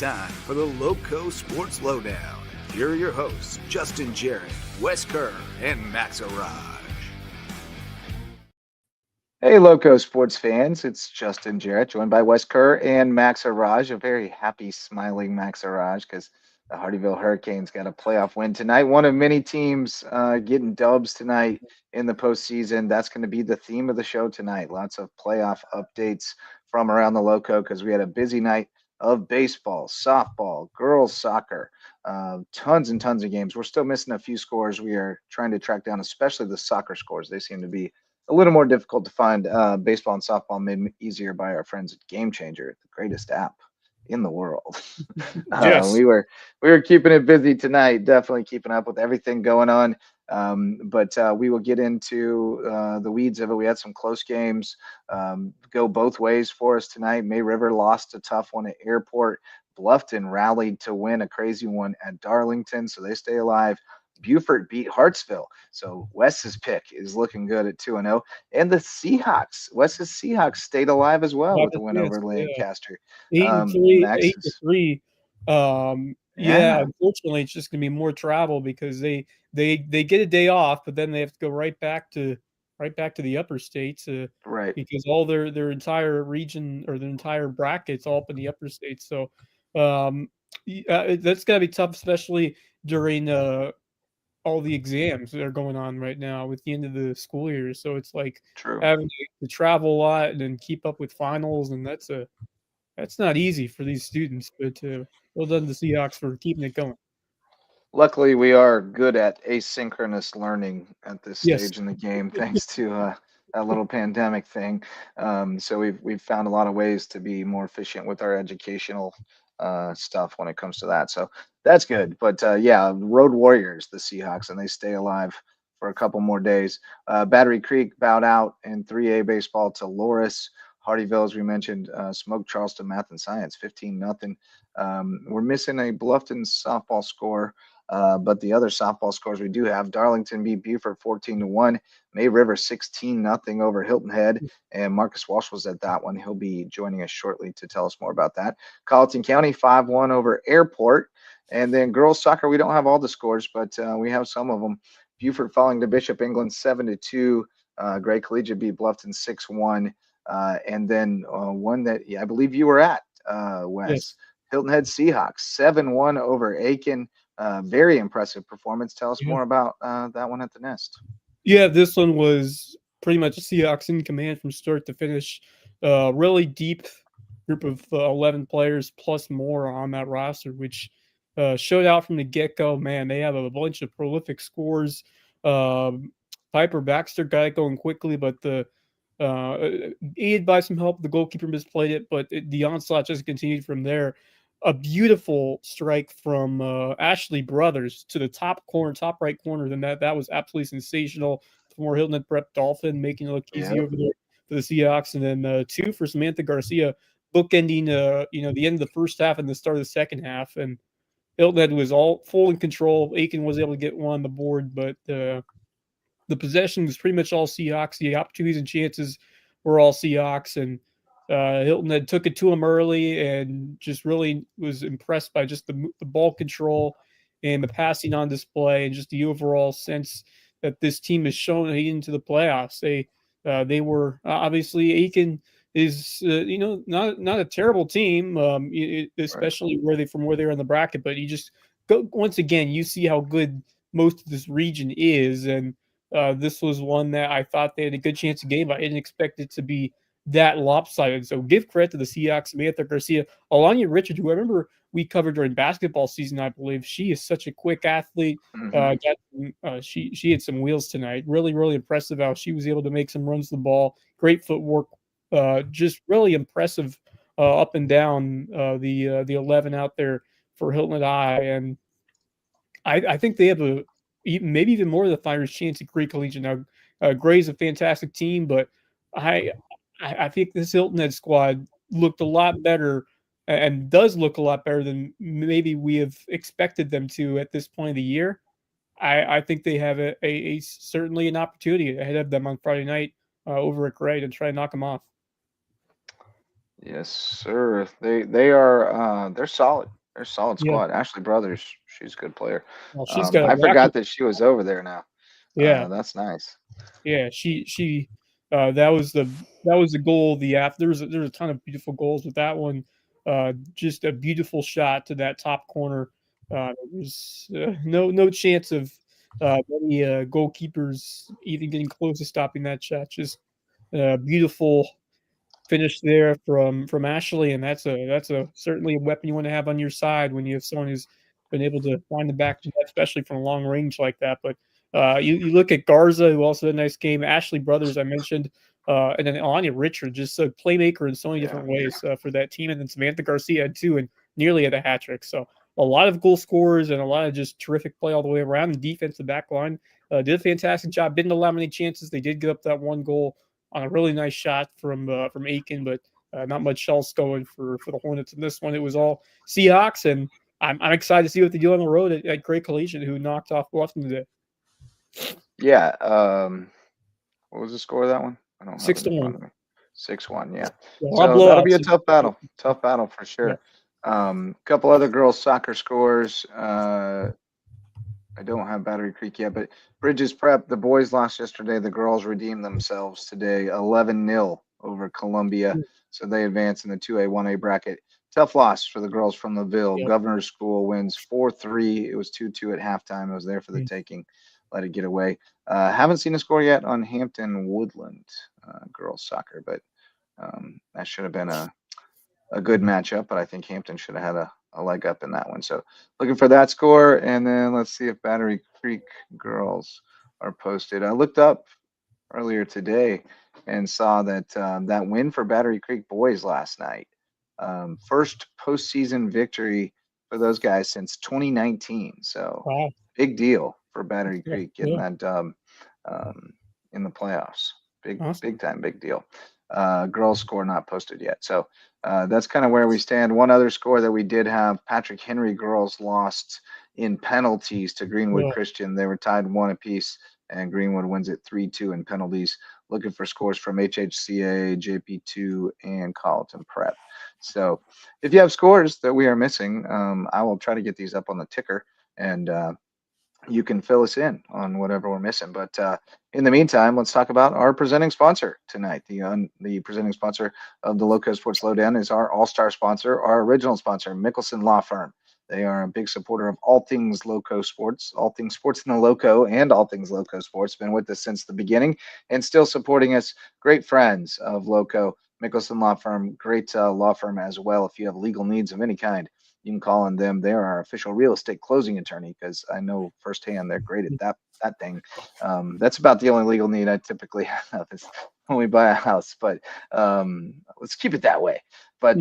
time for the LowcoSports Lowdown. Here are your hosts, Justin Jarrett, Wes Kerr, and Max Araj. Hey, LowcoSports fans, it's Justin Jarrett, joined by Wes Kerr and Max Araj, a very happy, smiling Max Araj, because the Hardyville Hurricanes got a playoff win tonight. One of many teams getting dubs tonight in the postseason. That's going to be the theme of the show tonight. Lots of playoff updates from around the Loco, because we had a busy night of baseball, softball, girls soccer, tons and tons of games. We're still missing a few scores. We are trying to track down, especially the soccer scores. They seem to be a little more difficult to find. Baseball and softball made easier by our friends at Game Changer, the greatest app in the world. Yes. We were keeping it busy tonight, definitely keeping up with everything going on. But we will get into the weeds of it. We had some close games go both ways for us tonight. May River lost a tough one at Airport. Bluffton rallied to win a crazy one at Darlington, so they stay alive. Beaufort beat Hartsville. So Wes's pick is looking good at 2-0. And the Seahawks, Wes's Seahawks stayed alive as well with the win over Lancaster. 8-3. Yeah. Unfortunately, it's just gonna be more travel because they get a day off, but then they have to go right back to the upper states, Right. because all their entire region or their entire bracket's all up in the upper states. So that's gotta be tough, especially during all the exams that are going on right now with the end of the school year. So it's like True. having to travel a lot and then keep up with finals, and that's not easy for these students. But well done to Seahawks for keeping it going. Luckily, we are good at asynchronous learning at this Yes. stage in the game, thanks to that little pandemic thing. So we've found a lot of ways to be more efficient with our educational stuff when it comes to that. So that's good. But yeah, Road Warriors, the Seahawks, and they stay alive for a couple more days. Battery Creek bowed out in 3A baseball to Loris. Hardyville, as we mentioned, smoked Charleston Math and Science 15-0. We're missing a Bluffton softball score. But the other softball scores we do have: Darlington beat Beaufort 14-1, May River 16-0 over Hilton Head, and Marcus Walsh was at that one. He'll be joining us shortly to tell us more about that. Colleton County 5-1 over Airport, and then girls soccer, we don't have all the scores, but we have some of them. Beaufort falling to Bishop England 7-2. Gray Collegiate beat Bluffton 6-1, and then one that I believe you were at, Wes. Yes. Hilton Head Seahawks 7-1 over Aiken. Very impressive performance. Tell us more about that one at the Nest. Yeah, this one was pretty much Seahawks in command from start to finish. Really deep group of 11 players plus more on that roster, which showed out from the get-go. Man, they have a bunch of prolific scores. Piper Baxter got it going quickly, but aided by some help, the goalkeeper misplayed it, but the onslaught just continued from there. A beautiful strike from Ashley Brothers to the top right corner. Then that was absolutely sensational. For Hilton and Brett Dolphin making it look easy over there for the Seahawks, and then two for Samantha Garcia, bookending the end of the first half and the start of the second half. And Hilton was all full in control. Aiken was able to get one on the board, but the possession was pretty much all Seahawks. The opportunities and chances were all Seahawks, and Hilton had took it to him early and just really was impressed by just the ball control and the passing on display and just the overall sense that this team has shown heading into the playoffs. They were obviously Aiken is not a terrible team, especially from where they're in the bracket. But you just go once again, you see how good most of this region is, and this was one that I thought they had a good chance to game. But I didn't expect it to be that lopsided. So give credit to the Seahawks, Samantha Garcia, Alanya Richard, who I remember we covered during basketball season. I believe she is such a quick athlete. She had some wheels tonight. Really, really impressive how she was able to make some runs to the ball. Great footwork. Just really impressive up and down the 11 out there for Hilton High. And I think they have maybe even more of the finest chance at Gray Collegiate. Now, Gray's a fantastic team, but I think this Hilton Head squad looked a lot better and does look a lot better than maybe we have expected them to at this point of the year. I think they have a certainly an opportunity ahead of them on Friday night over at Gray to try and knock them off. Yes, sir. They are they're solid. They're a solid Yeah, squad. Ashley Brothers, she's a good player. well, she's got a I rocket. forgot that she was over there now. Yeah, That's nice. yeah, that was the goal. There's a ton of beautiful goals with that one. Just a beautiful shot to that top corner. There was no chance of many goalkeepers even getting close to stopping that shot. Just beautiful finish there from Ashley, and that's a certainly a weapon you want to have on your side when you have someone who's been able to find the back of the net, especially from long range like that. But you look at Garza, who also had a nice game. Ashley Brothers, I mentioned, and then Alanya Richard, just a playmaker in so many Yeah. different ways for that team. And then Samantha Garcia had two and nearly had a hat trick. So a lot of goal scorers and a lot of just terrific play all the way around. The defensive back line did a fantastic job. Didn't allow many chances. They did give up that one goal on a really nice shot from Aiken, but not much else going for the Hornets in this one. It was all Seahawks, and I'm excited to see what they do on the road at Great Collegiate, who knocked off Bluffton today, Yeah. What was the score of that one? I don't have six it to in front one. of me. 6-1. Yeah. A lot of So that'll be blowouts. a tough battle. Tough battle for Yeah, sure. Couple other girls soccer scores. I don't have Battery Creek yet, but Bridges Prep, the boys lost yesterday. The girls redeemed themselves today 11-0 over Columbia. So they advance in the 2A, 1A bracket. Tough loss for the girls from the Ville. yeah. Governor's School wins 4-3. It was 2-2 at halftime. It was there for the taking. Let it get away. Haven't seen a score yet on Hampton Woodland girls soccer, but that should have been a good matchup, but I think Hampton should have had a leg up in that one. So looking for that score, and then let's see if Battery Creek girls are posted. I looked up earlier today and saw that that win for Battery Creek boys last night, first postseason victory for those guys since 2019. So Wow. big deal for Battery Yeah. Creek getting Yeah. that in the playoffs. Awesome. Big time, big deal. Girls score not posted yet. So that's kind of where we stand. One other score that we did have, Patrick Henry girls lost in penalties to Greenwood Yeah. Christian. They were tied 1 apiece, and Greenwood wins it 3-2 in penalties. Looking for scores from HHCA, JP2, and Colleton Prep. So if you have scores that we are missing, I will try to get these up on the ticker, and you can fill us in on whatever we're missing. But in the meantime, let's talk about our presenting sponsor tonight. The presenting sponsor of the LowcoSports Lowdown is our all-star sponsor, our original sponsor, Mickelson Law Firm. They are a big supporter of all things LowcoSports, all things sports in the Loco, and all things LowcoSports. Been with us since the beginning and still supporting us. Great friends of Loco. Mickelson Law Firm, great law firm as well. If you have legal needs of any kind, you can call on them. They're our official real estate closing attorney because I know firsthand they're great at that thing. That's about the only legal need I typically have is when we buy a house. But let's keep it that way. But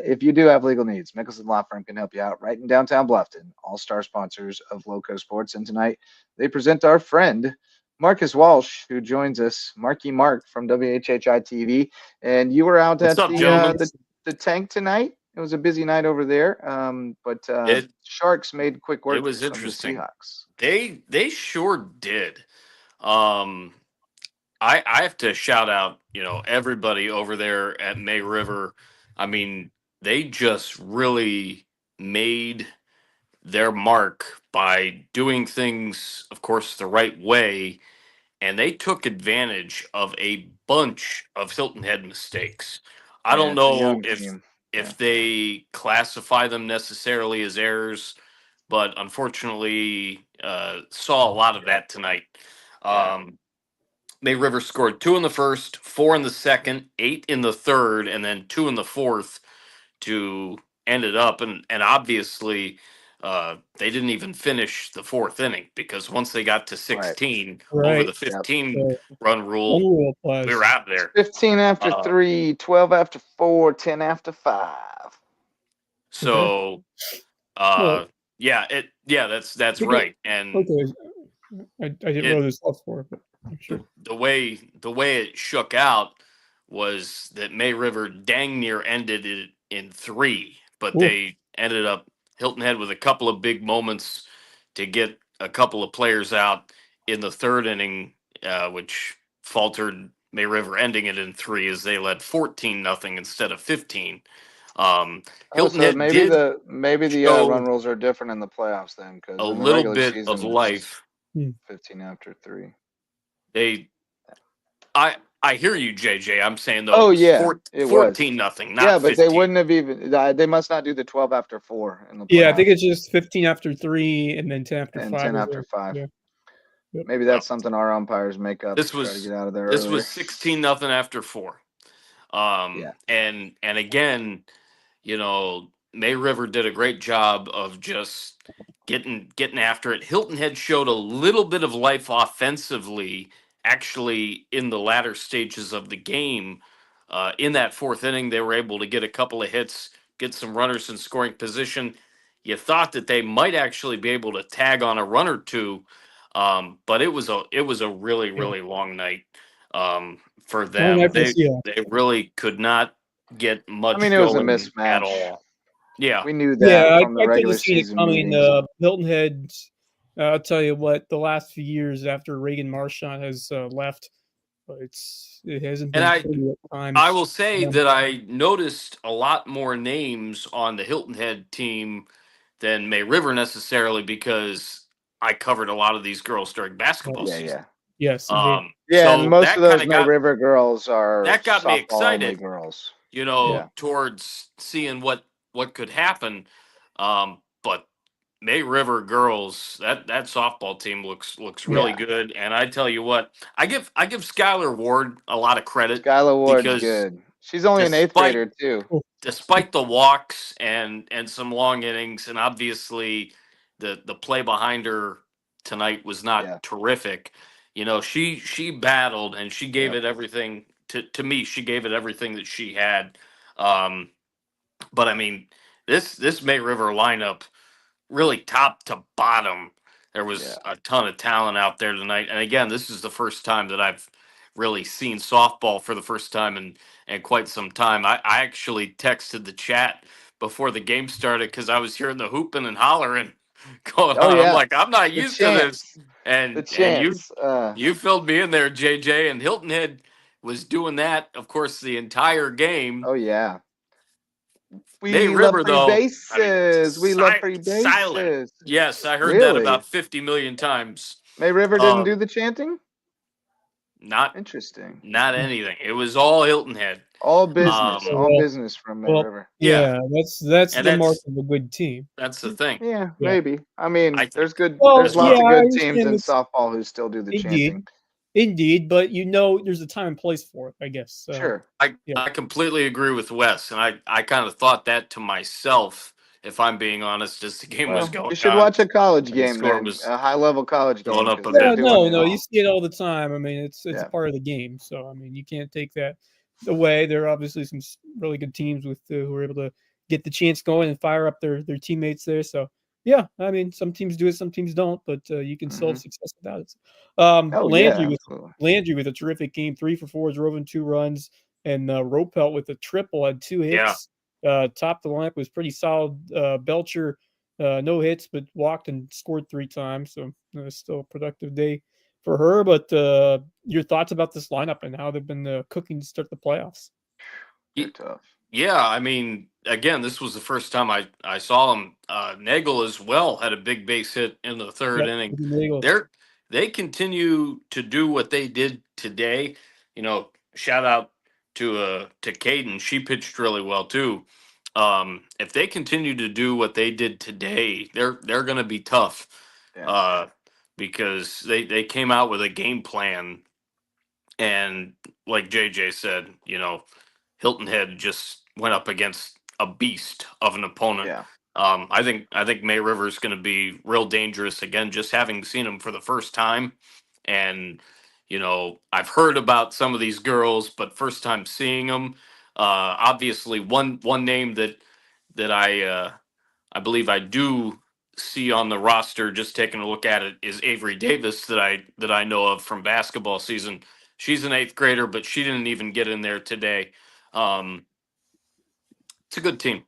if you do have legal needs, Mickelson Law Firm can help you out right in downtown Bluffton. All-star sponsors of LowcoSports, and tonight they present our friend Marcus Walsh, who joins us, Marky Mark from WHHI TV. And you were out What's at up, gentlemen? the tank tonight. It was a busy night over there, but It Sharks made quick it work was of the interesting. Seahawks. They sure did. Um, I have to shout out, everybody over there at May River. I mean, they just really made their mark by doing things, of course, the right way, and they took advantage of a bunch of Hilton Head mistakes. I Yeah, don't it's a know young if team. Yeah, if they classify them necessarily as errors, but unfortunately, saw a lot of that tonight. yeah, Um, May River scored 2 in the first, 4 in the second, 8 in the third, and then 2 in the fourth to end it up. And obviously, they didn't even finish the fourth inning because once they got to right. 16 over Right. the Yep. 15 So run rule, unreal we were applies. out there. 15 after Uh, 3, 12 after 4, 10 after 5. Okay. so Well, yeah, that's take it. right. And Okay. I didn't it know this up for, but sure. the way it shook out was that May River dang near ended it in 3, but Cool. they ended up Hilton Head with a couple of big moments to get a couple of players out in the third inning, which faltered May River ending it in 3 as they led 14-0 instead of 15. Oh, Hilton so Head did maybe the show run rules are different in the playoffs then, a because in the little regular bit of season it's life. 15 after 3. They, I hear you, JJ. I'm saying though Oh it was yeah, it was. 14-0, Yeah, not but they 15. wouldn't have even. They must not do the 12 after 4 in the Yeah, I think playoffs it's just 15 after 3 and then 10 after and 5 10 is after there. 5. Yeah. Yep. Maybe Well, that's something our umpires make up this to try to was get out of there this earlier. was 16-0 after 4. Yeah. And again, May River did a great job of just getting after it. Hilton Head showed a little bit of life offensively, actually, in the latter stages of the game. In that 4th inning, they were able to get a couple of hits, get some runners in scoring position. You thought that they might actually be able to tag on a run or two, but it was a really Yeah. really long night for Long them. night for They Seattle. they really could not get I mean, much it was a going at mismatch. all. Yeah. We knew Yeah, that from the I could regular have seen it season coming. meetings. Hilton Head, I'll tell you what, the last few years after Reagan Marchand has left, it hasn't And been I pretty at I times. will say that I noticed a lot more names on the Hilton Head team than May River necessarily because I covered a lot of these girls during basketball Yeah, season. yeah. Yes, indeed. Yeah, and So most of that kind those of May got River girls are me softball only excited, girls. Yeah. towards seeing what could happen. But May River girls, that softball team looks really Yeah. good. And I tell you what, I give Skylar Ward a lot of credit Skylar Ward's because good. She's only an 8th despite grader too. Cool. despite the walks and some long innings, and obviously the play behind her tonight was Yeah. not terrific. She battled and she gave Yep. it everything. To me, she gave it everything that she had. Um, but I mean, this May River lineup, really top to bottom, there Yeah. was a ton of talent out there tonight. And again, this is the first time that I've really seen softball for the first time in quite some time. I actually texted the chat before the game started because I was hearing the hooping and hollering going Oh on. I'm yeah. like, I'm not The used to this. chance. The And chance. you filled me in there, JJ, and Hilton Head was doing that, of course, the entire game. Oh yeah. May We love River, free though, I mean, bases. We love free silent. bases. Yes, I heard that Really? about 50 million times. May River didn't do Um, the chanting? not Interesting. not anything. It was all Hilton Head. All business. Um, Oh, All well, business from May well, River. yeah, yeah, that's and the mark that's of a good team. that's the thing. Yeah, Yeah. maybe. I mean, I think Well, there's as yeah, lots of well. I good teams understand in it's softball who still do the chanting. indeed, but there's a time and place for it, I guess. So Sure. yeah. I completely agree with Wes, and I kind of thought that to myself, if I'm being honest, as the game was Well, going you should on watch a college and the game score then, was a high level college going game, up a because they're Yeah, bit. doing no, it. you see it all the time. I mean, it's Yeah. part of the game. So I mean, you can't take that away. There are obviously some really good teams with who are able to get the chance going and fire up their teammates there. So yeah, I mean, some teams do it, some teams don't, but you can still have Hmm. success without it. Oh yeah, Landry absolutely. with a terrific game, 3 for 4, drove in 2 runs, and Ropelt with a triple had 2 Yeah. hits. Top the lineup was pretty solid. Belcher, no hits, but walked and scored 3 times. So still a productive day for her. But your thoughts about this lineup and how they've been cooking to start the playoffs? They're tough. Yeah, I mean, again, this was the first time I saw him. Nagel as well had a big base hit in the third Yep, inning. Eagles. They continue to do what they did today. Shout out to Caden. She pitched really well too. If they continue to do what they did today, they're going to be tough. Yeah. Because they came out with a game plan, and like JJ said, Hilton Head just went up against a beast of an opponent. Yeah. I think May River is going to be real dangerous again. Just having seen them for the first time, and I've heard about some of these girls, but first time seeing them. Obviously, one name that I believe I do see on the roster. Just taking a look at it is Avery Davis that I know of from basketball season. She's an 8th grader, but she didn't even get in there today. Um, it's a good team.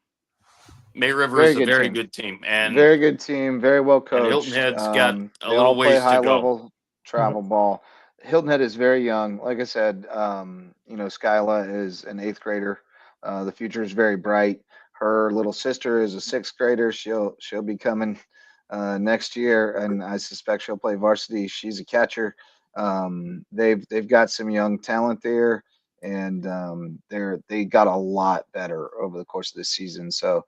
May River Very is a good very team. good team, and Very good team. Very well Hilton coached. Head's got a They little all play ways to high go. level travel ball. Hilton Head is very young. Like I said, Skyla is an 8th grader. The future is very bright. Her little sister is a 6th grader. She'll be coming next year, and I suspect she'll play varsity. She's a catcher. They've got some young talent there, and they got a lot better over the course of this season. So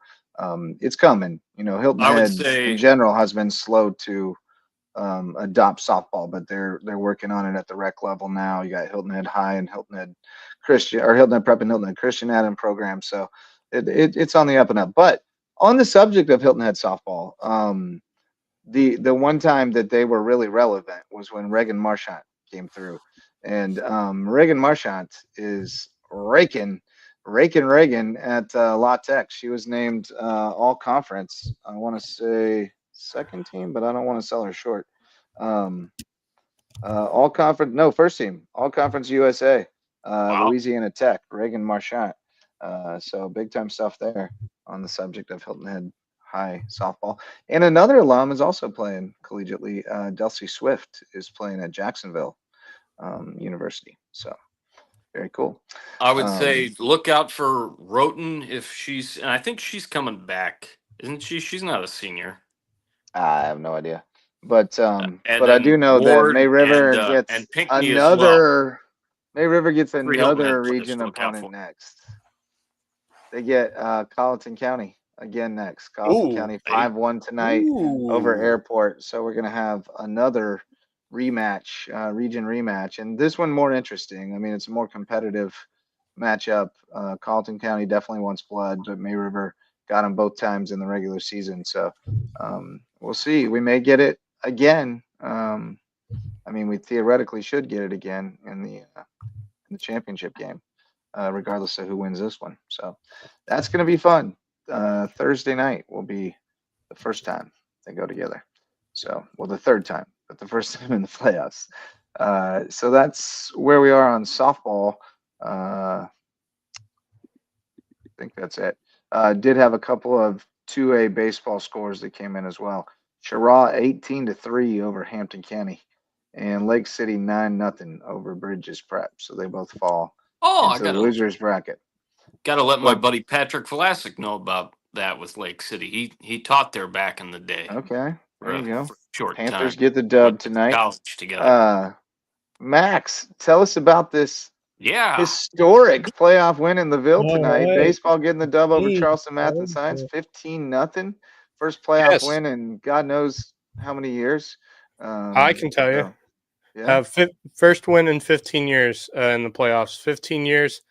it's coming. Hilton I would Head in say general has been slow to adopt softball, but they're working on it at the rec level now. You got Hilton Head High and Hilton Head Christian, or Hilton Head Prep and Hilton Head Christian Adam program. So it's on the up and up. But on the subject of Hilton Head softball, the one time that they were really relevant was when Reagan Marchant came through, and Reagan Marchant is raking at La Tech. She was named all conference. I want to say second team, but I don't want to sell her short. All conference, no, first team, all conference USA, wow. Louisiana Tech, Reagan Marchant. So big time stuff there on the subject of Hilton Head High softball. And another alum is also playing collegiately. Delcy Swift is playing at Jacksonville University. So very cool. I would say look out for Roten if she's, and I think she's coming back, isn't she? She's not a senior. I have no idea, but And I do then know that Ward May River and gets Pinckney as well. May River gets Three Hilton Head another players region to look out opponent for. next. They get Colleton County again next. Colleton County 5-1 tonight over Airport. So we're gonna have another rematch, region rematch, and this one more interesting. I mean, it's a more competitive matchup. Colleton County definitely wants blood, but May River got them both times in the regular season. So we'll see. We may get it again. I mean, we theoretically should get it again in the championship game, regardless of who wins this one. So that's going to be fun. Thursday night will be the first time they go together. So, well, the third time, but the first time in the playoffs. So that's where we are on softball. I think that's it. Did have a couple of 2A baseball scores that came in as well. Chirac 18-3 over Hampton County, and Lake City 9-0 over Bridges Prep. So they both fall into the losers bracket. Gotta let my buddy Patrick Vlasic know about that with Lake City. He taught there back in the day. Okay, there you go. For a short Panthers time. get the dub Went to tonight. college together. Max, tell us about this historic playoff win in the Ville tonight. Right. Baseball getting the dub over Hey, Charleston Math and Science, 15-0. First playoff win in God knows how many years. I can tell you. Yeah. First win in 15 years in the playoffs. 15 years.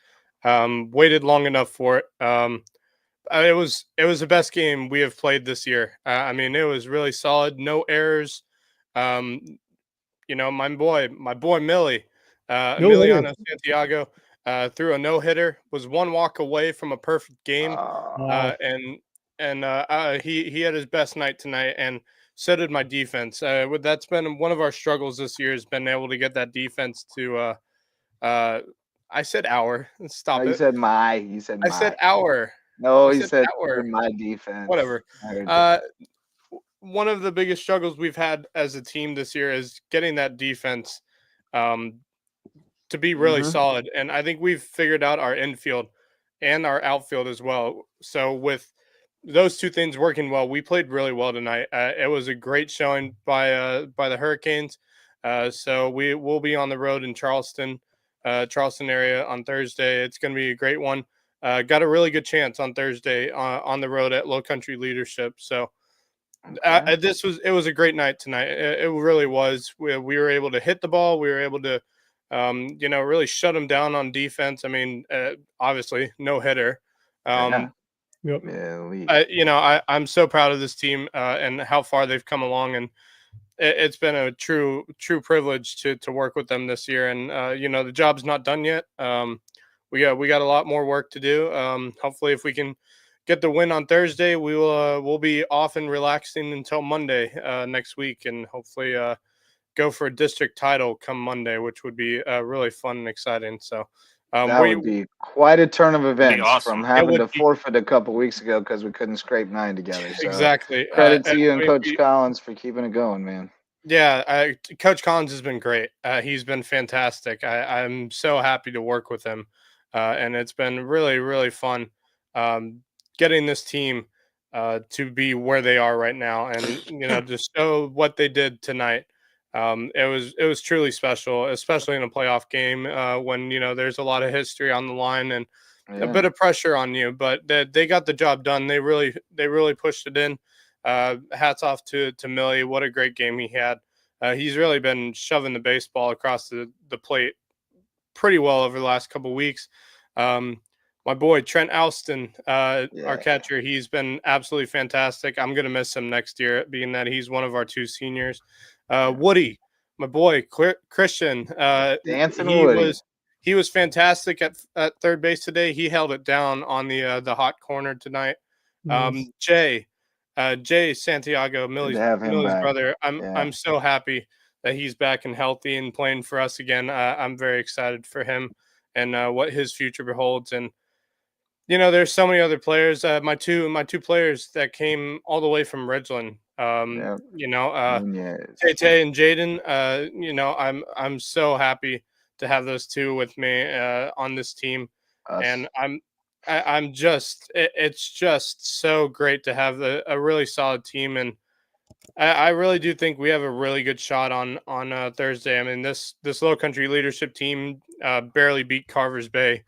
Waited long enough for it. It was the best game we have played this year. I mean, it was really solid. No errors. My boy Millie, Emiliano Santiago, threw a no-hitter. Was one walk away from a perfect game. He had his best night tonight, and so did my defense. That's been one of our struggles this year, has been able to get that defense to. I said our. Stop it. You said my. You said my. I said our. No, he said my defense. Whatever. One of the biggest struggles we've had as a team this year is getting that defense to be really solid. And I think we've figured out our infield and our outfield as well. So with those two things working well, we played really well tonight. It was a great showing by the Hurricanes. So we'll be on the road in Charleston area on Thursday. It's going to be a great one. Got a really good chance on Thursday on the road at Low Country Leadership. So it was a great night tonight. It really was. We were able to hit the ball. We were able to, really shut them down on defense. I mean, obviously no hitter. I'm so proud of this team and how far they've come along, and it's been a true privilege to work with them this year. And the job's not done yet. We got a lot more work to do. Hopefully, if we can get the win on Thursday, we'll be off and relaxing until Monday next week, and hopefully go for a district title come Monday, which would be really fun and exciting. So that would be quite a turn of events awesome. From having to forfeit a couple weeks ago because we couldn't scrape 9 together. So exactly. Credit to you and Coach Collins for keeping it going, man. Yeah, Coach Collins has been great. He's been fantastic. I'm so happy to work with him, and it's been really, really fun getting this team to be where they are right now, and to show what they did tonight. It was truly special, especially in a playoff game when there's a lot of history on the line and a bit of pressure on you, but they got the job done. They really pushed it in. Hats off to Millie. What a great game he had. He's really been shoving the baseball across the plate pretty well over the last couple of weeks. My boy Trent Alston, our catcher, he's been absolutely fantastic. I'm gonna miss him next year, being that he's one of our 2 seniors. Woody, my boy Christian, Dancing he Woody. was fantastic at third base today. He held it down on the hot corner tonight. Nice. Jay Santiago, Good to have him Millie's back. brother. Yeah. I'm so happy that he's back and healthy and playing for us again. I'm very excited for him and what his future beholds. And there's so many other players. My two players that came all the way from Ridgeland. Nunez. Tay and Jaden. I'm so happy to have those two with me on this team, Us. and it's just so great to have a really solid team, and I really do think we have a really good shot on Thursday. I mean, this Low Country leadership team barely beat Carver's Bay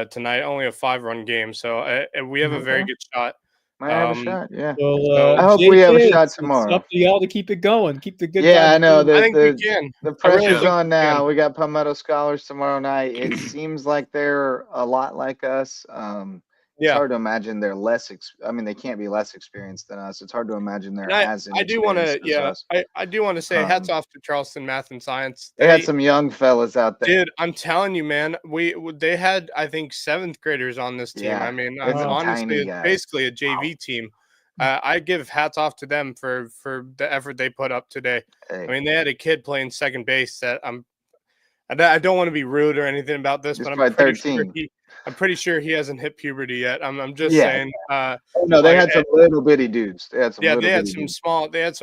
tonight, only a 5-run game, so we have a very good shot. Might have a shot, yeah. Well, I hope we have a JJ, shot it's tomorrow. up to y'all to keep it going. Keep the good Yeah, vibes I know. going. I think we can. The I really pressure's think on we now. can. We got Palmetto Scholars tomorrow night. It seems like they're a lot like us. It's hard to imagine they're less. I mean, they can't be less experienced than us. It's hard to imagine they're as I do want to, inexperienced as us. I do want to say hats off to Charleston Math and Science. They had some young fellas out there. Dude, I'm telling you, man, they had, I think, 7th graders on this team. Yeah, I mean, it's some honestly, tiny it's guys. basically a JV team. I give hats off to them for the effort they put up today. Hey. I mean, they had a kid playing second base that I don't want to be rude or anything about this, Just but by I'm pretty sure he hasn't hit puberty yet. I'm just saying. No, they had some little bitty dudes. They had some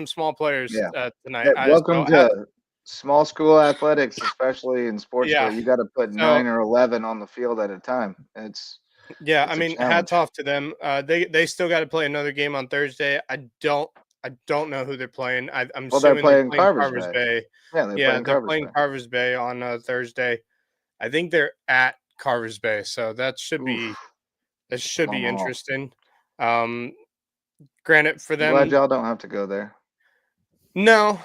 small players tonight. Yeah, welcome to small school athletics, especially in sports where you got to put 9 or 11 on the field at a time. It's I mean, hats off to them. They still got to play another game on Thursday. I don't know who they're playing. I'm assuming they're playing Carver's Bay. Yeah, they're playing Carver's Bay on Thursday. I think they're at Carver's Bay, so that should be interesting. Granted, for them, glad y'all don't have to go there. No,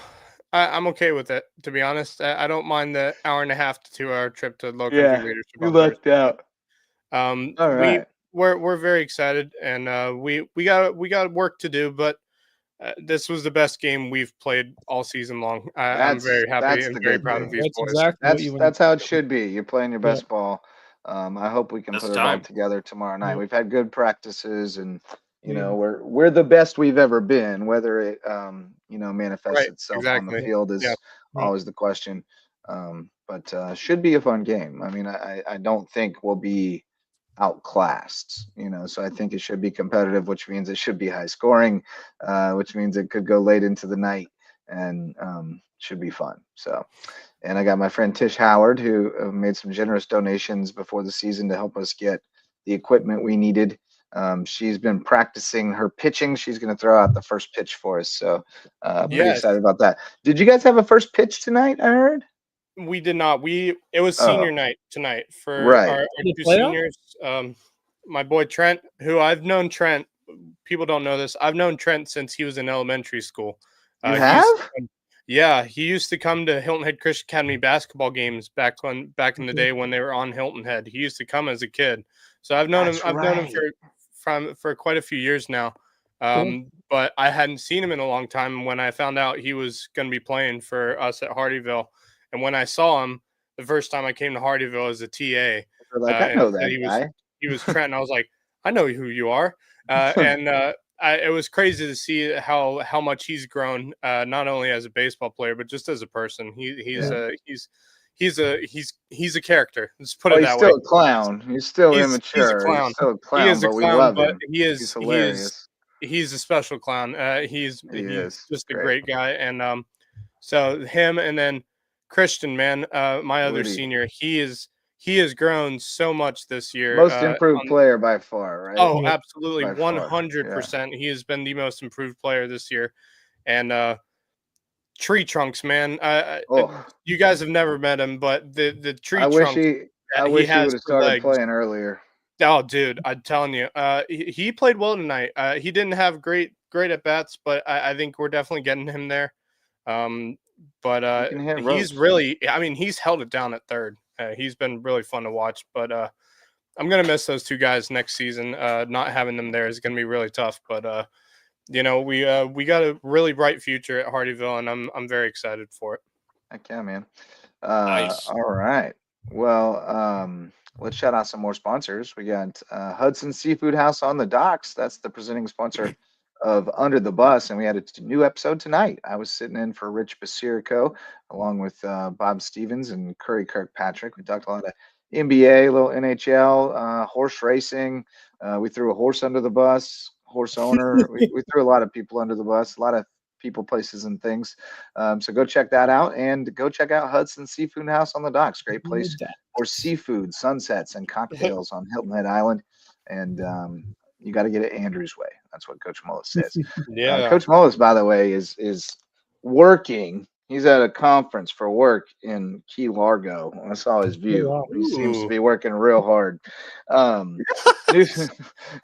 I'm okay with it. To be honest, I don't mind the 1.5 to 2 hour trip to Low Country Leadership. You lucked out. All right. We're very excited, and we got work to do, but this was the best game we've played all season long. I'm very happy and very proud of these boys. That's how it should be. You're playing your best ball. I hope we can put it all together tomorrow night. We've had good practices, and we're the best we've ever been. Whether it manifests itself on the field is always the question. But should be a fun game. I mean, I don't think we'll be outclassed, so I think it should be competitive, which means it should be high scoring, which means it could go late into the night, and should be fun. So, and I got my friend Tish Howard, who made some generous donations before the season to help us get the equipment we needed. She's been practicing her pitching. She's going to throw out the first pitch for us, so pretty excited about that. Did you guys have a first pitch tonight? I heard. We did not. It was senior night tonight for our 2 seniors. My boy Trent, who I've known Trent. People don't know this. I've known Trent since he was in elementary school. You have? He used to come to Hilton Head Christian Academy basketball games back in the day when they were on Hilton Head. He used to come as a kid. So I've known him. I've known him for quite a few years now. But I hadn't seen him in a long time. When I found out he was going to be playing for us at Hardyville, and when I saw him the first time I came to Hardyville as a TA, I know that guy. He was Trent, and I was like, I know who you are. It was crazy to see how much he's grown, not only as a baseball player but just as a person. He's a character. Let's put it that way. He's still a clown. He's still immature. He's a clown. He's still a clown, he is a but clown, we love but him. He's hilarious. He's a special clown. He's just a great guy, and So him, and then Christian, man, my other Woody. senior, he has grown so much this year. Most improved player by far, right? Oh, Yeah. absolutely, By far, 100%. He has been the most improved player this year, and tree trunks, man. Oh, You guys have never met him, but the tree I wish trunks he that he would has have for started legs. playing earlier. Oh, dude, I'm telling you, he played well tonight. He didn't have great at bats, but I think we're definitely getting him there. But He can hit he's ropes. really, I mean, he's held it down at third. He's been really fun to watch, but I'm gonna miss those two guys next season. Not having them there is gonna be really tough. But we got a really bright future at Hardyville, and I'm very excited for it. Heck yeah, man. Nice. All right. Well, let's shout out some more sponsors. We got Hudson Seafood House on the Docks. That's the presenting sponsor of Under the Bus, and we had a new episode tonight. I was sitting in for Rich Basirico along with Bob Stevens and Curry Kirkpatrick. We talked a lot of NBA, a little NHL, horse racing. We threw a horse under the bus, horse owner. We threw a lot of people under the bus, a lot of people, places, and things. So go check that out, and go check out Hudson Seafood House on the Docks. Great place for seafood, sunsets, and cocktails on Hilton Head Island. And you got to get it Andrew's way. That's what Coach Mullis says. Yeah. Coach Mullis, by the way, is working. He's at a conference for work in Key Largo. I saw his view. wow. He seems to Ooh. be working real hard. One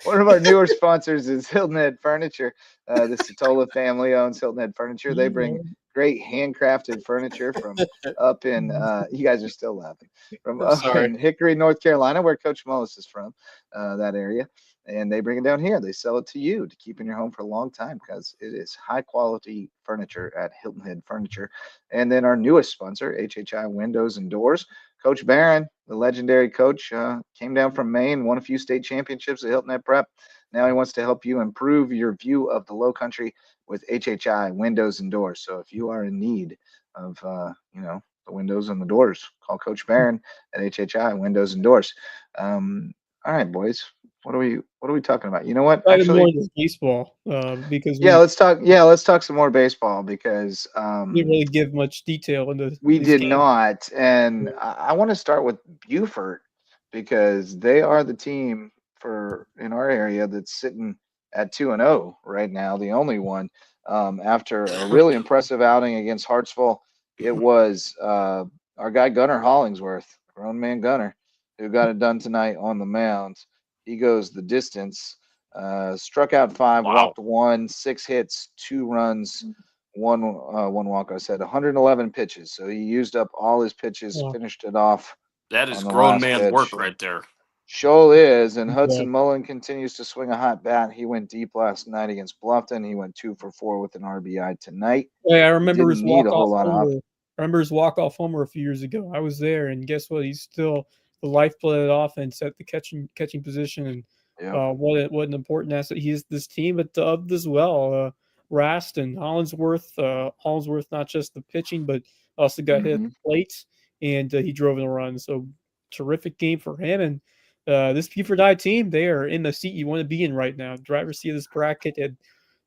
of our newer sponsors is Hilton Head Furniture. The Satola family owns Hilton Head Furniture. They bring great handcrafted furniture from up in you guys are still laughing, from I'm up sorry. in Hickory, North Carolina, where Coach Mullis is from, that area. And they bring it down here. They sell it to you to keep in your home for a long time, because it is high quality furniture at Hilton Head Furniture. And then our newest sponsor, HHI Windows and Doors. Coach Barron, the legendary coach, came down from Maine, won a few state championships at Hilton Head Prep. Now he wants to help you improve your view of the Low Country with HHI Windows and Doors. So if you are in need of, the windows and the doors, call Coach Barron at HHI Windows and Doors. All right, boys. What are we talking about? You know what? More Actually, into baseball because let's talk. Yeah, let's talk some more baseball, because we didn't really give much detail into we these did games. not. And I want to start with Beaufort, because they are the team in our area that's sitting at 2-0 right now, the only one. After a really impressive outing against Hartsville, it was our guy Gunnar Hollingsworth, grown man Gunnar, who got it done tonight on the mound. He goes the distance. Struck out 5, Wow. walked 1, 6 hits, 2 runs, one walk. I said 111 pitches, so he used up all his pitches, Wow. finished it off That is on the grown last man pitch. work right there. Sure is. And Hudson Yeah. Mullen continues to swing a hot bat. He went deep last night against Bluffton. He went 2 for 4 with an RBI tonight. Yeah, I remember his Didn't need a walk-off whole lot of homer. I remember his walk-off homer a few years ago. I was there, and guess what? He's still the lifeblood of the offense at the catching position, and Yep. what an important asset he is to this team, but to others as well. Rast and Hollingsworth. Hollingsworth not just the pitching, but also got hit at the plate, and he drove in a run. So terrific game for him. And this Buford High team, they are in the seat you want to be in right now. Driver's seat of this bracket,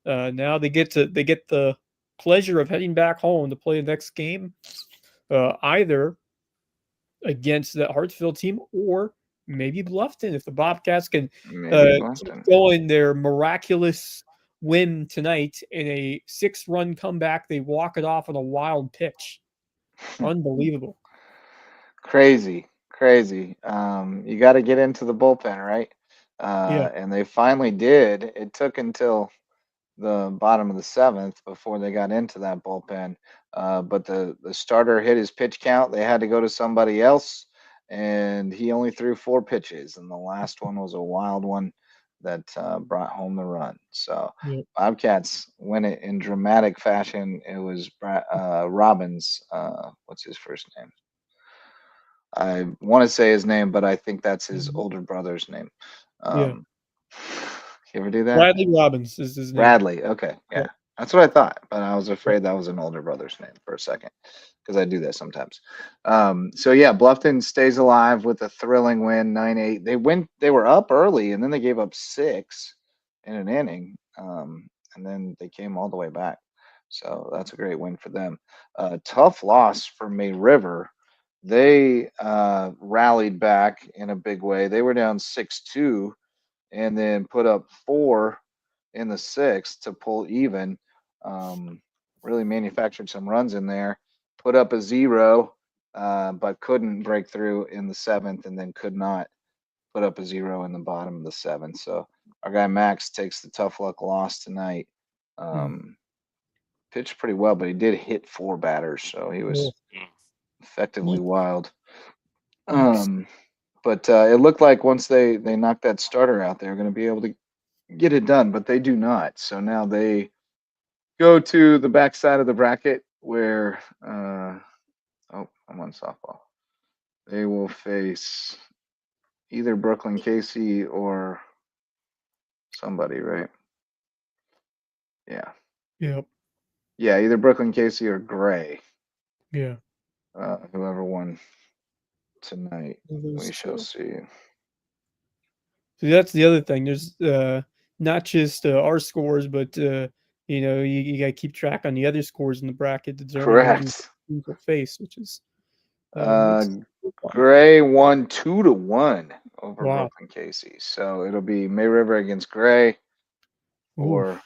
and now they get the pleasure of heading back home to play the next game, either against the Hartsville team or maybe Bluffton, if the Bobcats can Maybe keep Bluffton. going their miraculous win tonight in a 6-run comeback. They walk it off on a wild pitch. Unbelievable. Crazy. You got to get into the bullpen, right? Yeah. And they finally did. It took until the bottom of the 7th before they got into that bullpen. But the starter hit his pitch count. They had to go to somebody else, and he only threw 4 pitches, and the last one was a wild one that brought home the run. So Yeah. Bobcats win it in dramatic fashion. It was Robbins. What's his first name? I want to say his name, but I think that's his older brother's name. Yeah. You ever do that? Bradley Robbins is his name. Bradley. Okay. Yeah. Yeah. That's what I thought, but I was afraid that was an older brother's name for a second, because I do that sometimes. So yeah, Bluffton stays alive with a thrilling win, 9-8. They were up early, and then they gave up 6 in an inning. And then they came all the way back. So that's a great win for them. Tough loss for May River. They rallied back in a big way. They were down 6-2 and then put up 4 in the 6th to pull even. Really manufactured some runs in there. Put up a 0, but couldn't break through in the 7th, and then could not put up a 0 in the bottom of the 7th. So our guy Max takes the tough luck loss tonight. Pitched pretty well, but he did hit 4 batters, so he was effectively wild. But it looked like once they knocked that starter out, they were going to be able to get it done, but they do not. So now they go to the backside of the bracket where I'm on softball. They will face either Brooklyn Casey or somebody, right? Yeah. Yep. Yeah, either Brooklyn Casey or Gray. Yeah. Whoever won tonight, we shall see. So that's the other thing. There's not just our scores, but you got to keep track on the other scores in the bracket. Correct. Face, which is Gray won 2-1 over Wow. Brooklyn Casey. So it'll be May River against Gray or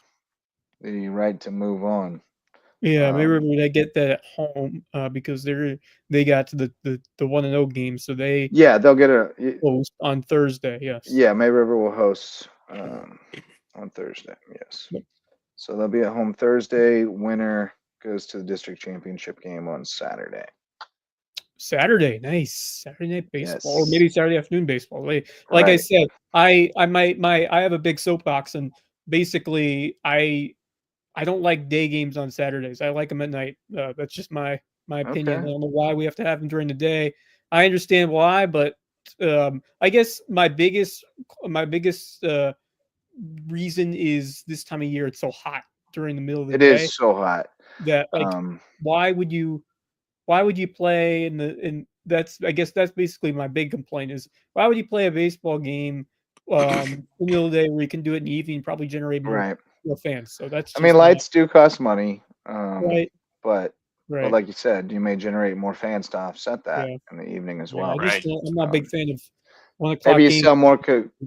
the right to move on. Yeah, maybe they get that at home because they got to the 1-0 game, so they'll get a host on Thursday. Yes. Yeah, May River will host on Thursday. Yes. Yep. So they'll be at home Thursday. Winner goes to the district championship game on Saturday. Saturday, nice Saturday night baseball, or Yes. maybe Saturday afternoon baseball. Like I said, I have a big soapbox, and basically I don't like day games on Saturdays. I like them at night. That's just my opinion. I don't know why we have to have them during the day. I understand why, but I guess my biggest reason is this time of year it's so hot during the middle of the day. It is so hot. That why would you play in that's I guess that's basically my big complaint is why would you play a baseball game in the middle of the day where you can do it in the evening and probably generate more fans. So that's just lights do cost money. But like you said, you may generate more fans to offset that in the evening as well. I'm not a big fan of 1 o'clock maybe you games. sell more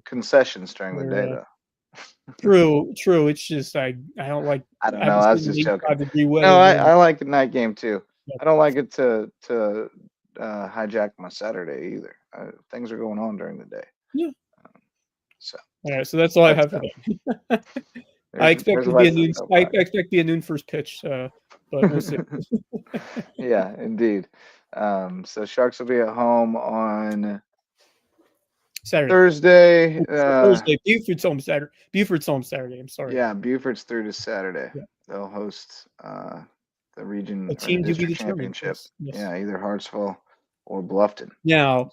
concessions during the day though. True. It's just I don't like. I don't know. I was just joking. No, I like the night game too. Yeah. I don't like it to hijack my Saturday either. Things are going on during the day. Yeah. So. All right. So that's all I have for that. I expect to be a noon. I expect to be a noon first pitch. But we'll see. Yeah, indeed. So Sharks will be at home on Saturday. Thursday. Thursday. Buford's home Saturday. I'm sorry. Yeah, Buford's through to Saturday. Yeah. They'll host the region or team the district championship. Yes. Yeah, either Hartsville or Bluffton. Now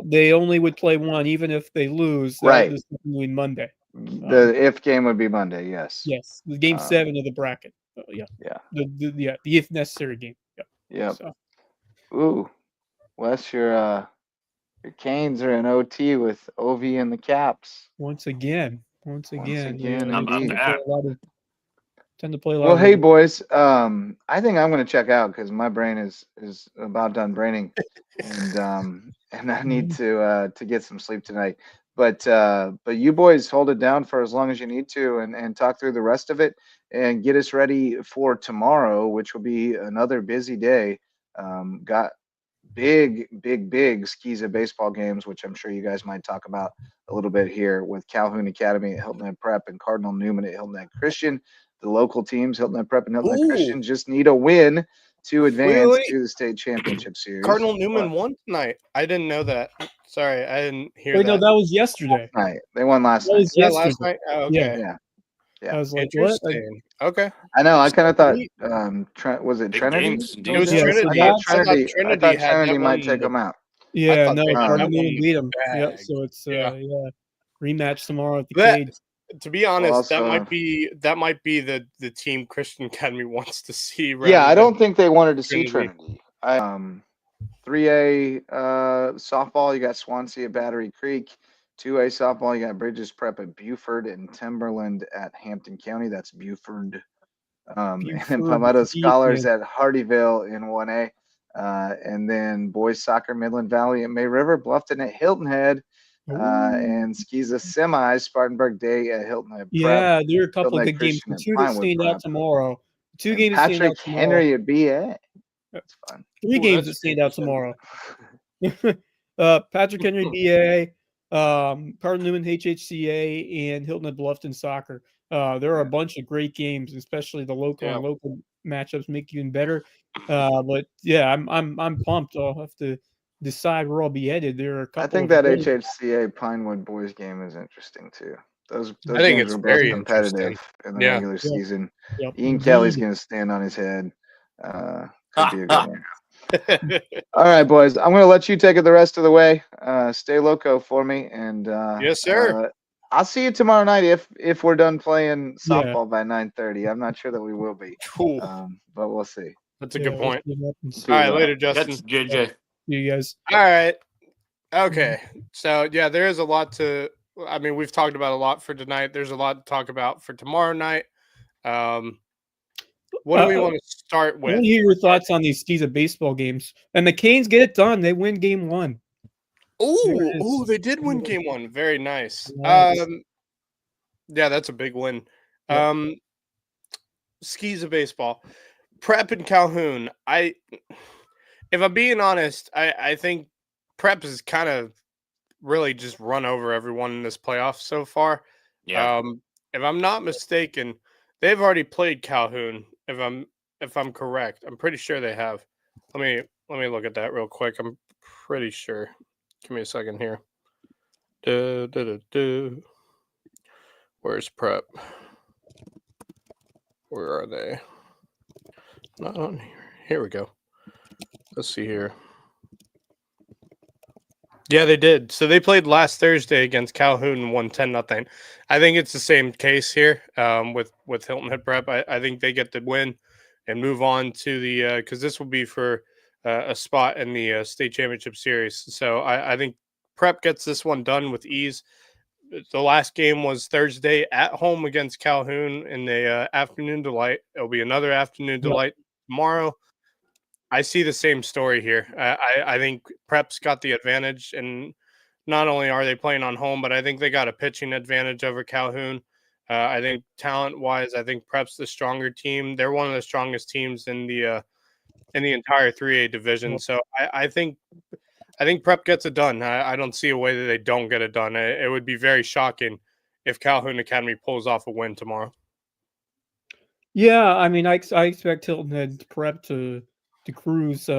they only would play one, even if they lose. Right. This is Monday. The if game would be Monday. Yes. Yes. The game 7 of the bracket. Yeah. The if necessary game. Yeah. Yep. So. Ooh, Wes, your Canes are in OT with OV and the Caps. Once again. How about that? Tend to play a lot. Well, hey boys, I think I'm going to check out because my brain is about done braining, and I need to get some sleep tonight. But you boys hold it down for as long as you need to, and talk through the rest of it, and get us ready for tomorrow, which will be another busy day. Got big Skiza baseball games, which I'm sure you guys might talk about a little bit here with Calhoun Academy at Hilton Head Prep and Cardinal Newman at Hilton Head Christian. The local teams, Hilton Head Prep and Hilton Head Christian, just need a win to advance to the state championship series. Cardinal Newman won tonight. I didn't know that. Sorry, I didn't hear that. No, that was yesterday. Right, they won last night. Last night. Oh, okay. Yeah. I was like, what? Okay. I know. I kind of thought, was it Trinity? It was Trinity. I thought Trinity might take them out. Yeah, no, Cardinal beat them. Yeah, so it's rematch tomorrow at the Cage. To be honest, that might be the team Christian Academy wants to see. Yeah, I don't think they wanted to see Trinity. 3A softball, you got Swansea at Battery Creek. 2A softball, you got Bridges Prep at Buford and Timberland at Hampton County. That's Buford And Buford, Palmetto Heath, Scholars and at Hardyville in 1A. And then boys soccer, Midland Valley at May River, Bluffton at Hilton Head, Ooh. and Skiza Semi, Spartanburg Day at Hilton Head Prep, Yeah, there are a couple Hilton of Head good games. Christian The at two that Pinewood stand out Prep, tomorrow. Two and games that stand out Patrick tomorrow. Henry at BA. That's fun. Three Ooh, games that's that stand out interesting. tomorrow. Patrick Henry BA, Cardinal Newman HHCA, and Hilton Head Bluffton Soccer. There are a bunch of great games, especially the local and local matchups make even better. But yeah, I'm pumped. I'll have to decide where I'll be headed. There are a I couple think of that really, HHCA Pinewood boys game is interesting too. Those I think games it's were both very competitive interesting. in the Yeah. regular yeah, season. yeah, Ian Kelly's indeed. going to stand on his head. Could be a good one. All right, boys. I'm going to let you take it the rest of the way. Stay loco for me, and Yes, sir. I'll see you tomorrow night if we're done playing Yeah. softball by 9:30. I'm not sure that we will be, Cool. but we'll see. That's a Yeah, good we'll point. see what happens. Be All right, well. later, Justin. That's JJ. See you guys. All right. Okay. So, yeah, there is a lot to – I mean, we've talked about a lot for tonight. There's a lot to talk about for tomorrow night. What do we want to start I with? want to hear your thoughts on these Skiza baseball games. And the Canes get it done. They win game 1. There it Oh, is. they did win game 1. Very nice. Nice. Yeah, that's a big win. Yep. Skiza baseball. Prep and Calhoun. If I'm being honest, I think Prep has kind of really just run over everyone in this playoff so far. Yeah. If I'm not mistaken, they've already played Calhoun. If I'm correct, I'm pretty sure they have. Let me look at that real quick. I'm pretty sure. Give me a second here. Where's Prep? Where are they? Not on here. Here we go. Let's see here. Yeah, they did. So they played last Thursday against Calhoun and won 10-0. I think it's the same case here with Hilton Head Prep. I think they get the win and move on to the because this will be for a spot in the state championship series. So I think Prep gets this one done with ease. The last game was Thursday at home against Calhoun in the afternoon delight. It'll be another afternoon delight tomorrow. I see the same story here. I think Prep's got the advantage, and not only are they playing on home, but I think they got a pitching advantage over Calhoun. I think talent-wise, I think Prep's the stronger team. They're one of the strongest teams in the entire 3A division. So I think Prep gets it done. I don't see a way that they don't get it done. It would be very shocking if Calhoun Academy pulls off a win tomorrow. Yeah, I mean, I expect Hilton Head Prep to cruise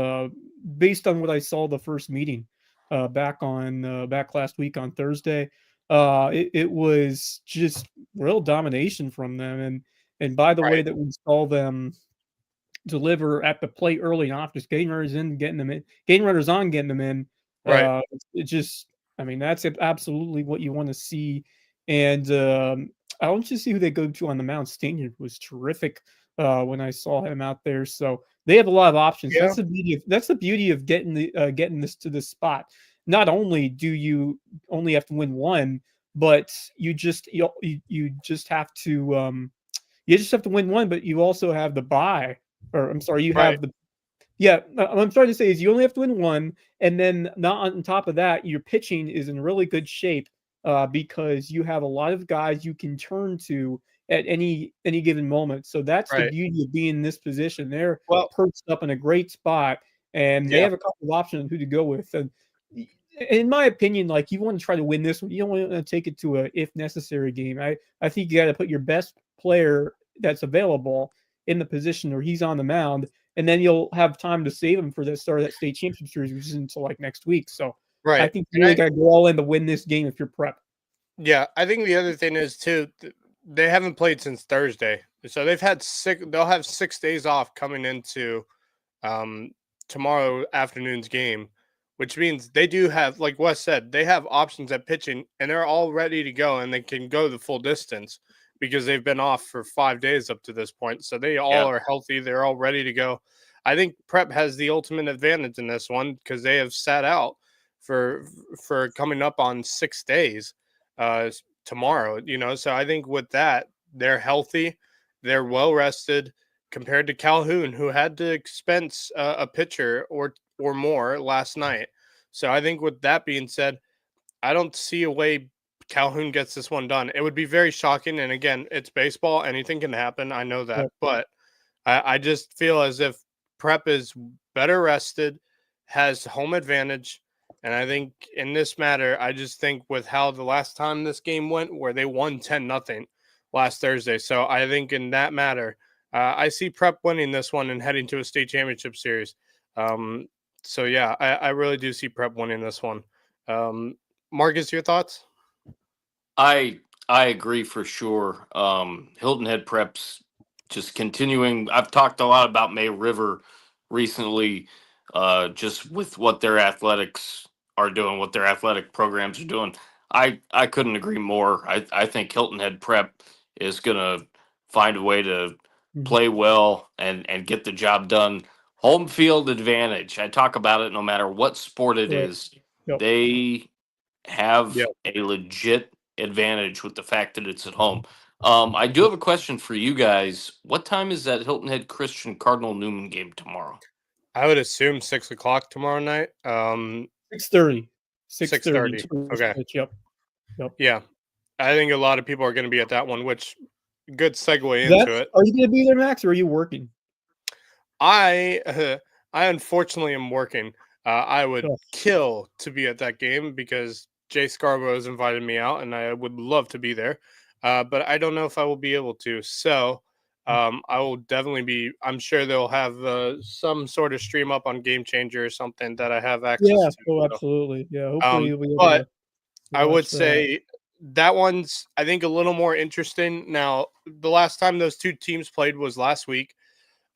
based on what I saw the first meeting back last week on Thursday. It was just real domination from them, and by the way that we saw them deliver at the plate early on, just getting runners in, getting them in, getting runners on, getting them in. Right. It just, I mean, that's absolutely what you want to see. And I want you to see who they go to on the mound. Stanier was terrific when I saw him out there. So they have a lot of options. Yeah. That's the beauty of getting this to this spot. Not only do you only have to win one, but you just have to win one, but you also have the bye. Or I'm sorry, you have the what I'm trying to say is you only have to win one, and then not on top of that, your pitching is in really good shape because you have a lot of guys you can turn to at any given moment. So that's the beauty of being in this position. They're perched up in a great spot, and they have a couple of options on who to go with. And in my opinion, like you want to try to win this one, you don't want to take it to a if necessary game. I think you got to put your best player that's available in the position where he's on the mound, and then you'll have time to save him for the start of that state championship series, which is until like next week. So I think you really got to go all in to win this game if you're Prep. Yeah, I think the other thing is too, they haven't played since Thursday, so they'll have 6 days off coming into tomorrow afternoon's game, which means they do have, like Wes said, they have options at pitching, and they're all ready to go, and they can go the full distance because they've been off for 5 days up to this point. So they all are healthy. They're all ready to go. I think Prep has the ultimate advantage in this one because they have sat out for coming up on 6 days tomorrow, So I think with that, they're healthy They're well rested compared to Calhoun, who had to expense a pitcher or more last night. So I think with that being said, I don't see a way Calhoun gets this one done. It would be very shocking. And again, it's baseball. Anything can happen. I know that. Yep. But I just feel as if Prep is better rested, has home advantage. And I think in this matter, I just think with how the last time this game went, where they won 10-0 last Thursday. So I think in that matter, I see Prep winning this one and heading to a state championship series. So yeah, I really do see Prep winning this one. Marcus, your thoughts? I agree for sure. Hilton Head Prep's just continuing. I've talked a lot about May River recently, just with what their athletics are doing, what their athletic programs are doing. I couldn't agree more. I think Hilton Head Prep is gonna find a way to play well and get the job done. Home field advantage. I talk about it no matter what sport it Right. is. Yep. They have Yep. a legit advantage with the fact that it's at home. I do have a question for you guys. What time is that Hilton Head Christian Cardinal Newman game tomorrow? I would assume 6 o'clock tomorrow night. 6:30. 6:30. Okay. Yep. Yeah. I think a lot of people are going to be at that one, which good segue into it. Are you going to be there, Max, or are you working? I unfortunately am working. I would Ugh. kill to be at that game because Jay Scarborough has invited me out, and I would love to be there. But I don't know if I will be able to. So I will definitely be. I'm sure they'll have some sort of stream up on Game Changer or something that I have access Yeah. to. Oh, So, absolutely. Yeah. Hopefully, you'll be able but to I would watch that. say that one's, I think, a little more interesting. Now, the last time those two teams played was last week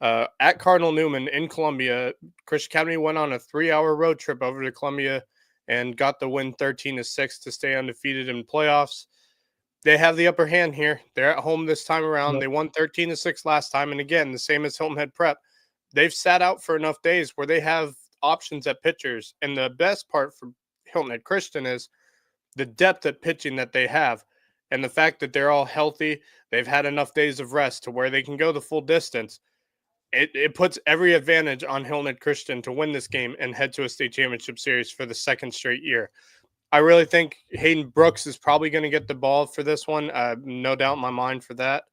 at Cardinal Newman in Columbia. Christian Academy went on a 3-hour road trip over to Columbia and got the win 13-6 to stay undefeated in playoffs. They have the upper hand here. They're at home this time around. Yep. They won 13-6 last time. And again, the same as Hilton Head Prep. They've sat out for enough days where they have options at pitchers. And the best part for Hilton Head Christian is the depth at pitching that they have and the fact that they're all healthy. They've had enough days of rest to where they can go the full distance. It puts every advantage on Hilton Head Christian to win this game and head to a state championship series for the second straight year. I really think Hayden Brooks is probably going to get the ball for this one. No doubt in my mind for that.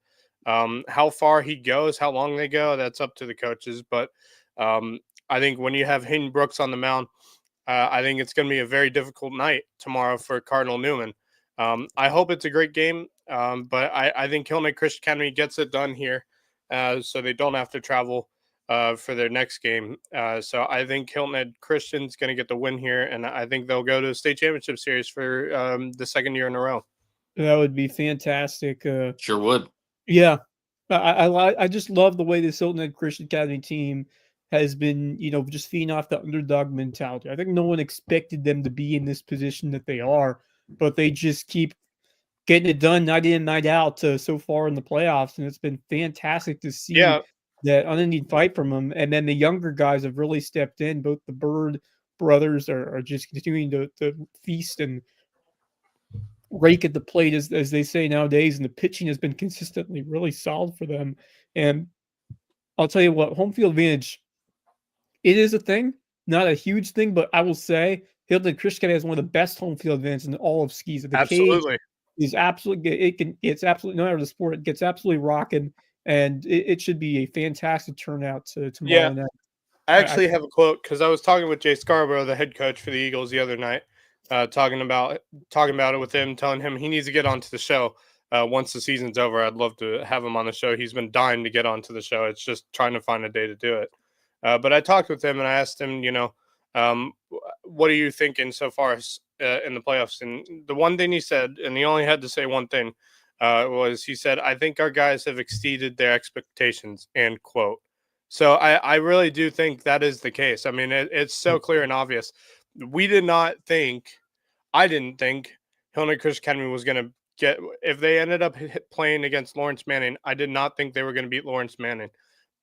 How far he goes, how long they go, that's up to the coaches. But I think when you have Hayden Brooks on the mound, I think it's going to be a very difficult night tomorrow for Cardinal Newman. I hope it's a great game, but I think Hilton Head Christian Academy gets it done here, so they don't have to travel for their next game. So I think Hilton Head Christian's going to get the win here, and I think they'll go to a state championship series for the second year in a row. That would be fantastic. Sure would. Yeah, I just love the way this Hilton Head Christian Academy team has been, just feeding off the underdog mentality. I think no one expected them to be in this position that they are, but they just keep getting it done night in, night out so far in the playoffs, and it's been fantastic to see that unending fight from them. And then the younger guys have really stepped in. Both the Bird brothers are just continuing to feast and rake at the plate, as they say nowadays, and the pitching has been consistently really solid for them. And I'll tell you what, home field advantage, it is a thing, not a huge thing, but I will say Hilton Christian has one of the best home field advantages in all of skis. The Absolutely. cage is absolutely, it's absolutely, no matter the sport, it gets absolutely rocking, and it should be a fantastic turnout tomorrow night. I actually have a quote because I was talking with Jay Scarborough, the head coach for the Eagles, the other night, talking about it with him, telling him he needs to get onto the show once the season's over. I'd love to have him on the show. He's been dying to get onto the show. It's just trying to find a day to do it. But I talked with him and I asked him, what are you thinking so far in the playoffs? And the one thing he said, and he only had to say one thing, was he said, I think our guys have exceeded their expectations, end quote. So I really do think that is the case. I mean, it's so clear and obvious. I didn't think Hilton Head Christian Academy was going to get, if they ended up playing against Lawrence Manning, I did not think they were going to beat Lawrence Manning.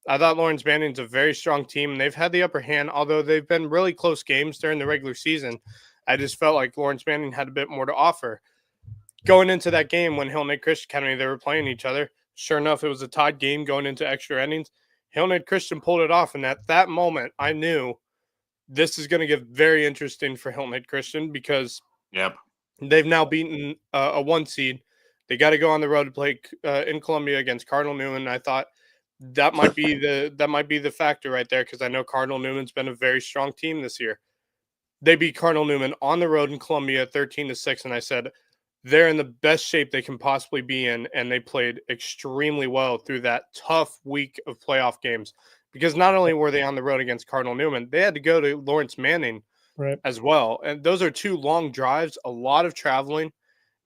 I thought Lawrence Manning's a very strong team, and they've had the upper hand, although they've been really close games during the regular season. I just felt like Lawrence Manning had a bit more to offer. Going into that game when Hilton Head Christian Academy, they were playing each other, Sure enough, it was a tied game going into extra innings. Hilton Head Christian pulled it off, and at that moment, I knew this is going to get very interesting for Hilton Head Christian because Yep. they've now beaten a 1 seed. They got to go on the road to play in Columbia against Cardinal Newman. I thought that might be the factor right there because I know Cardinal Newman's been a very strong team this year. They beat Cardinal Newman on the road in Columbia 13-6, and I said they're in the best shape they can possibly be in, and they played extremely well through that tough week of playoff games because not only were they on the road against Cardinal Newman, they had to go to Lawrence Manning as well. And those are 2 long drives, a lot of traveling.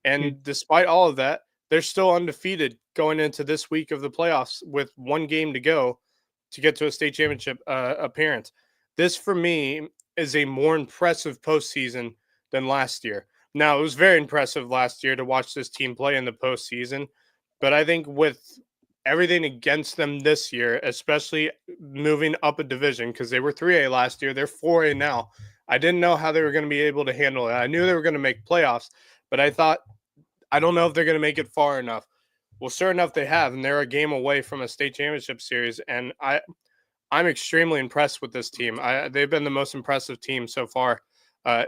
And despite all of that, they're still undefeated going into this week of the playoffs with 1 game to go to get to a state championship appearance. This, for me, is a more impressive postseason than last year. Now, it was very impressive last year to watch this team play in the postseason, but I think with everything against them this year, especially moving up a division, because they were 3A last year, they're 4A now. I didn't know how they were going to be able to handle it. I knew they were going to make playoffs, but I thought, I don't know if they're going to make it far enough. Well, sure enough, they have, and they're a game away from a state championship series, and I'm extremely impressed with this team. They've been the most impressive team so far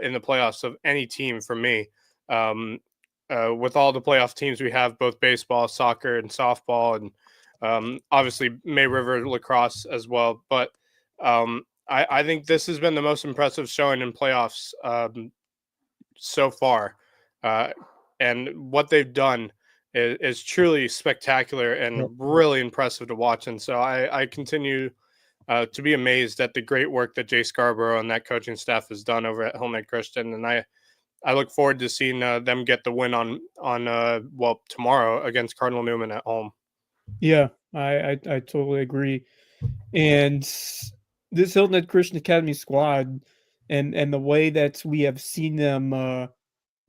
in the playoffs of any team for me. With all the playoff teams we have, both baseball, soccer, and softball, and obviously May River lacrosse as well. But I think this has been the most impressive showing in playoffs so far. And what they've done is truly spectacular and really impressive to watch. And so I continue to be amazed at the great work that Jay Scarborough and that coaching staff has done over at Hilton Head Christian. And I look forward to seeing them get the win on tomorrow against Cardinal Newman at home. Yeah, I totally agree. And this Hilton Head Christian Academy squad and the way that we have seen them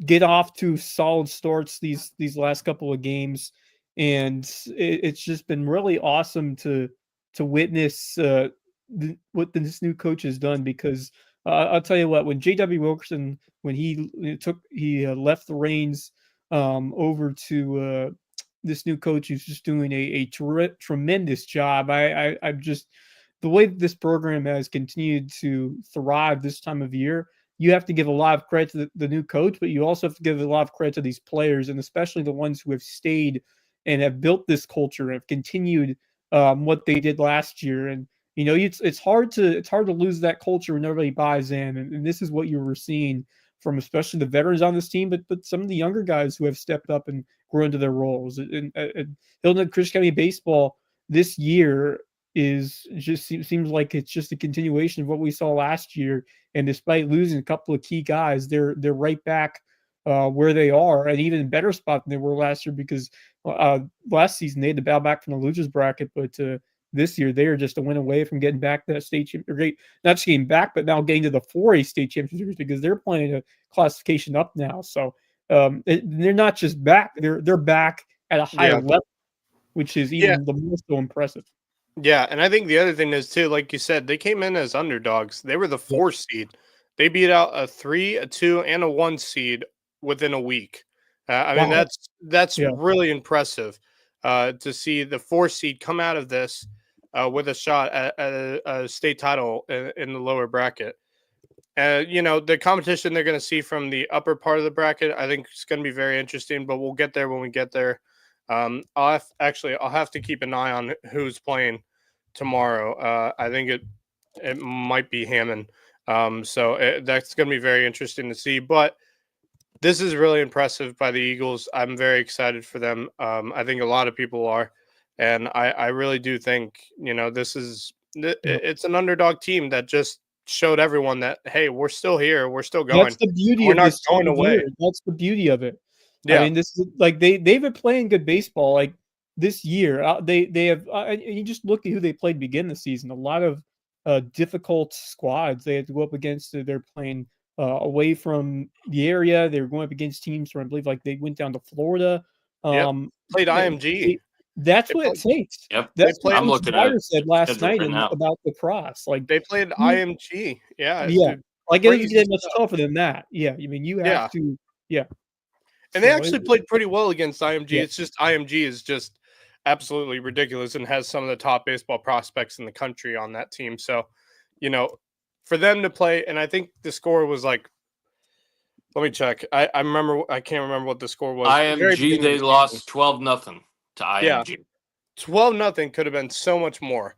get off to solid starts these last couple of games, and it's just been really awesome to witness what this new coach has done. Because I'll tell you what, when J.W. Wilkerson, when he left the reins over to this new coach, who's just doing a tremendous job. I'm just, the way that this program has continued to thrive this time of year, you have to give a lot of credit to the new coach, but you also have to give a lot of credit to these players, and especially the ones who have stayed and have built this culture and have continued what they did last year. And it's hard to lose that culture when everybody buys in, and this is what you were seeing from especially the veterans on this team, but some of the younger guys who have stepped up and grown into their roles. And Hilton Head Christian Academy baseball this year seems like it's just a continuation of what we saw last year. And despite losing a couple of key guys, they're right back where they are, and even in better spot than they were last year, because last season they had to bow back from the losers bracket, but this year they are just a win away from getting back to that state championship. Not just getting back, but now getting to the 4A state championship series, because they're playing a classification up now. So they're not just back; they're back at a higher level, which is even the more so impressive. Yeah, and I think the other thing is too, like you said, they came in as underdogs. They were the 4 seed. They beat out a 3, a 2, and a 1 seed within a week. I mean, that's really impressive to see the 4 seed come out of this with a shot at a state title in the lower bracket. The competition they're going to see from the upper part of the bracket, I think, is going to be very interesting. But we'll get there when we get there. I'll have to keep an eye on who's playing tomorrow. I think it might be Hammond. So that's going to be very interesting to see. But this is really impressive by the Eagles. I'm very excited for them. I think a lot of people are, and I really do think it's an underdog team that just showed everyone that, hey, we're still here, we're still going. That's the beauty we're of not this going away. That's the beauty of it. Yeah. I mean, this is like they've been playing good baseball like this year. They have you just look at who they played to begin the season. A lot of difficult squads they had to go up against. They're playing away from the area. They were going up against teams from, I believe, like they went down to Florida. Played IMG. That's what it takes. Yep. That's what I'm looking at said last night right now about the cross. Like they played IMG. Yeah. Like it doesn't get much tougher than that. Yeah. I mean, you have to. Yeah. And they actually played pretty well against IMG. Yeah. It's just IMG is just absolutely ridiculous and has some of the top baseball prospects in the country on that team. So, for them to play, and I think the score was like, let me check. I can't remember what the score was. Very IMG, beginning they of the season. lost 12-0 to Yeah. IMG. 12-0 could have been so much more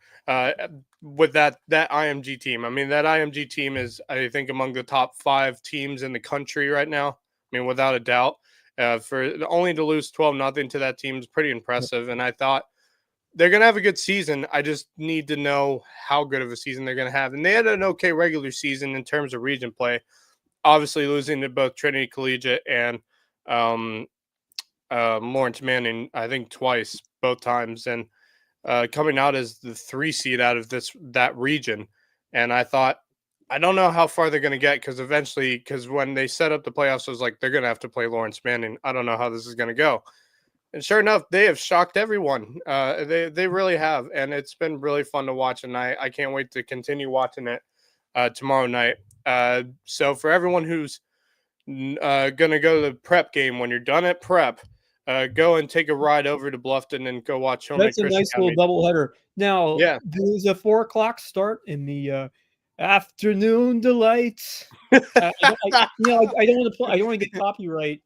with that IMG team. I mean, that IMG team is, I think, among the top 5 teams in the country right now. I mean, without a doubt. For only to lose 12-0 to that team is pretty impressive. And I thought they're going to have a good season. I just need to know how good of a season they're going to have. And they had an okay regular season in terms of region play. Obviously, losing to both Trinity Collegiate and Lawrence Manning, I think twice, both times, and coming out as the 3 seed out of that region. And I thought, I don't know how far they're going to get because when they set up the playoffs, I was like, they're going to have to play Lawrence Manning. I don't know how this is going to go. And sure enough, they have shocked everyone. They really have, and it's been really fun to watch. And I can't wait to continue watching it tomorrow night. So for everyone who's going to go to the prep game, when you're done at prep, go and take a ride over to Bluffton and go watch Hillman That's a Christian nice Academy. little doubleheader. Now, Yeah. there's a 4:00 start in the afternoon delights. I don't want to I don't want to get copyright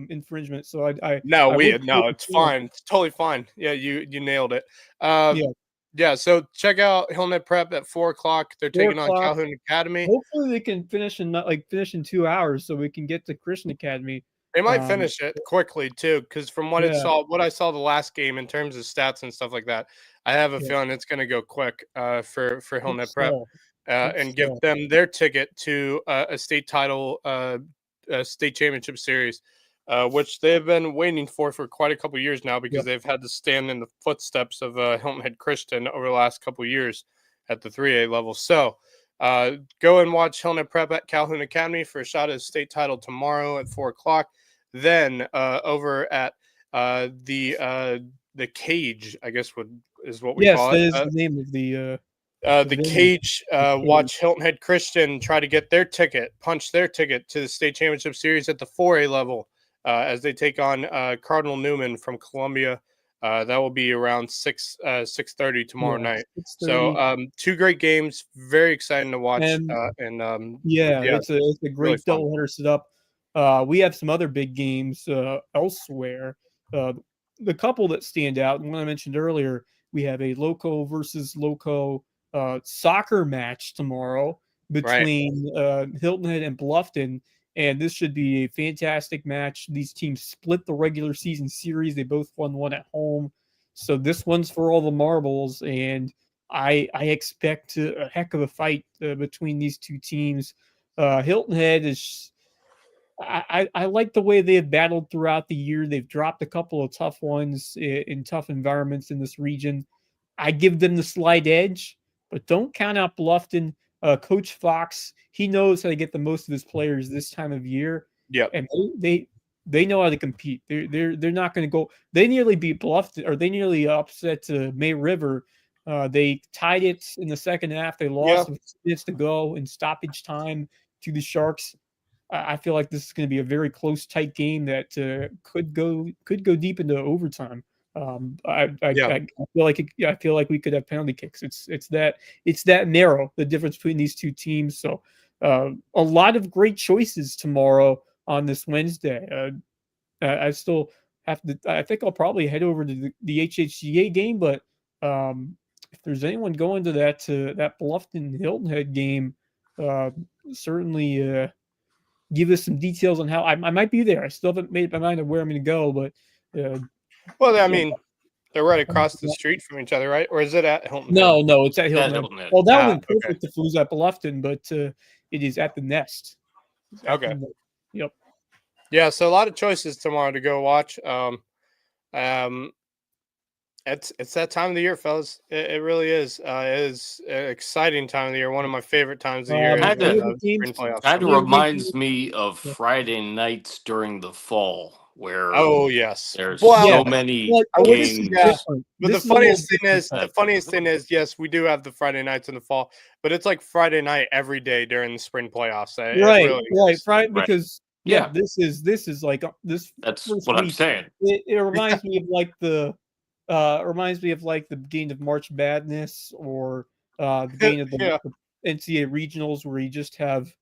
infringement. So it's fine. It's totally fine. Yeah, you nailed it. Yeah. So check out Hillnet Prep at 4:00. They're taking on Calhoun Academy. Hopefully they can finish in 2 hours so we can get to Christian Academy. They might finish it quickly too, because from what I saw the last game in terms of stats and stuff like that, I have a feeling it's going to go quick for Hillnet Prep and give them their ticket to a state title, state championship series, which they've been waiting for quite a couple of years now, because they've had to stand in the footsteps of Hilton Head Christian over the last couple of years at the 3A level. So go and watch Hillnet Prep at Calhoun Academy for a shot at a state title tomorrow at 4:00. Then over at the Cage, I guess is what we call it. Yes, that is the name of the Cage. Watch Hilton Head Christian try to get punch their ticket to the state championship series at the 4A level as they take on Cardinal Newman from Columbia. That will be around 6:30 tomorrow night. 6:30. So 2 great games, very exciting to watch. It's a great really doubleheader set up. We have some other big games elsewhere. The couple that stand out, one I mentioned earlier, we have a Lowco versus Lowco soccer match tomorrow between Hilton Head and Bluffton. And this should be a fantastic match. These teams split the regular season series. They both won one at home. So this one's for all the marbles. And I expect a heck of a fight between these two teams. Hilton Head is... I like the way they have battled throughout the year. They've dropped a couple of tough ones in tough environments in this region. I give them the slight edge, but don't count out Bluffton. Coach Fox, he knows how to get the most of his players this time of year. Yeah, and they know how to compete. They're not going to go. They nearly beat Bluffton, or they nearly upset May River. They tied it in the second half. They lost with minutes to go in stoppage time to the Sharks. I feel like this is going to be a very close, tight game that could go deep into overtime. I feel like we could have penalty kicks. It's that narrow, the difference between these two teams. So a lot of great choices tomorrow on this Wednesday. I still have to. I think I'll probably head over to the HHCA game, but if there's anyone going to that Bluffton Hilton Head game, certainly. Give us some details on how I might be there. I still haven't made up my mind of where I'm going to go, but I mean, they're right across the street from each other, right? Or is it at Hilton? No, it's at Hilton. Well, that would be perfect if it was at Bluffton, but it is at the Nest. Okay. Yep. Yeah, so a lot of choices tomorrow to go watch. It's that time of the year, fellas. It really is. It is an exciting time of the year. One of my favorite times of the year. Kind of reminds me of Friday nights during the fall, where there's so many games. But the funniest thing is, yes, we do have the Friday nights in the fall, but it's like Friday night every day during the spring playoffs. Right. Because this is like this. That's what I'm saying. It reminds me of like the reminds me of like the beginning of March Madness or the beginning of Yeah. the NCAA regionals, where you just have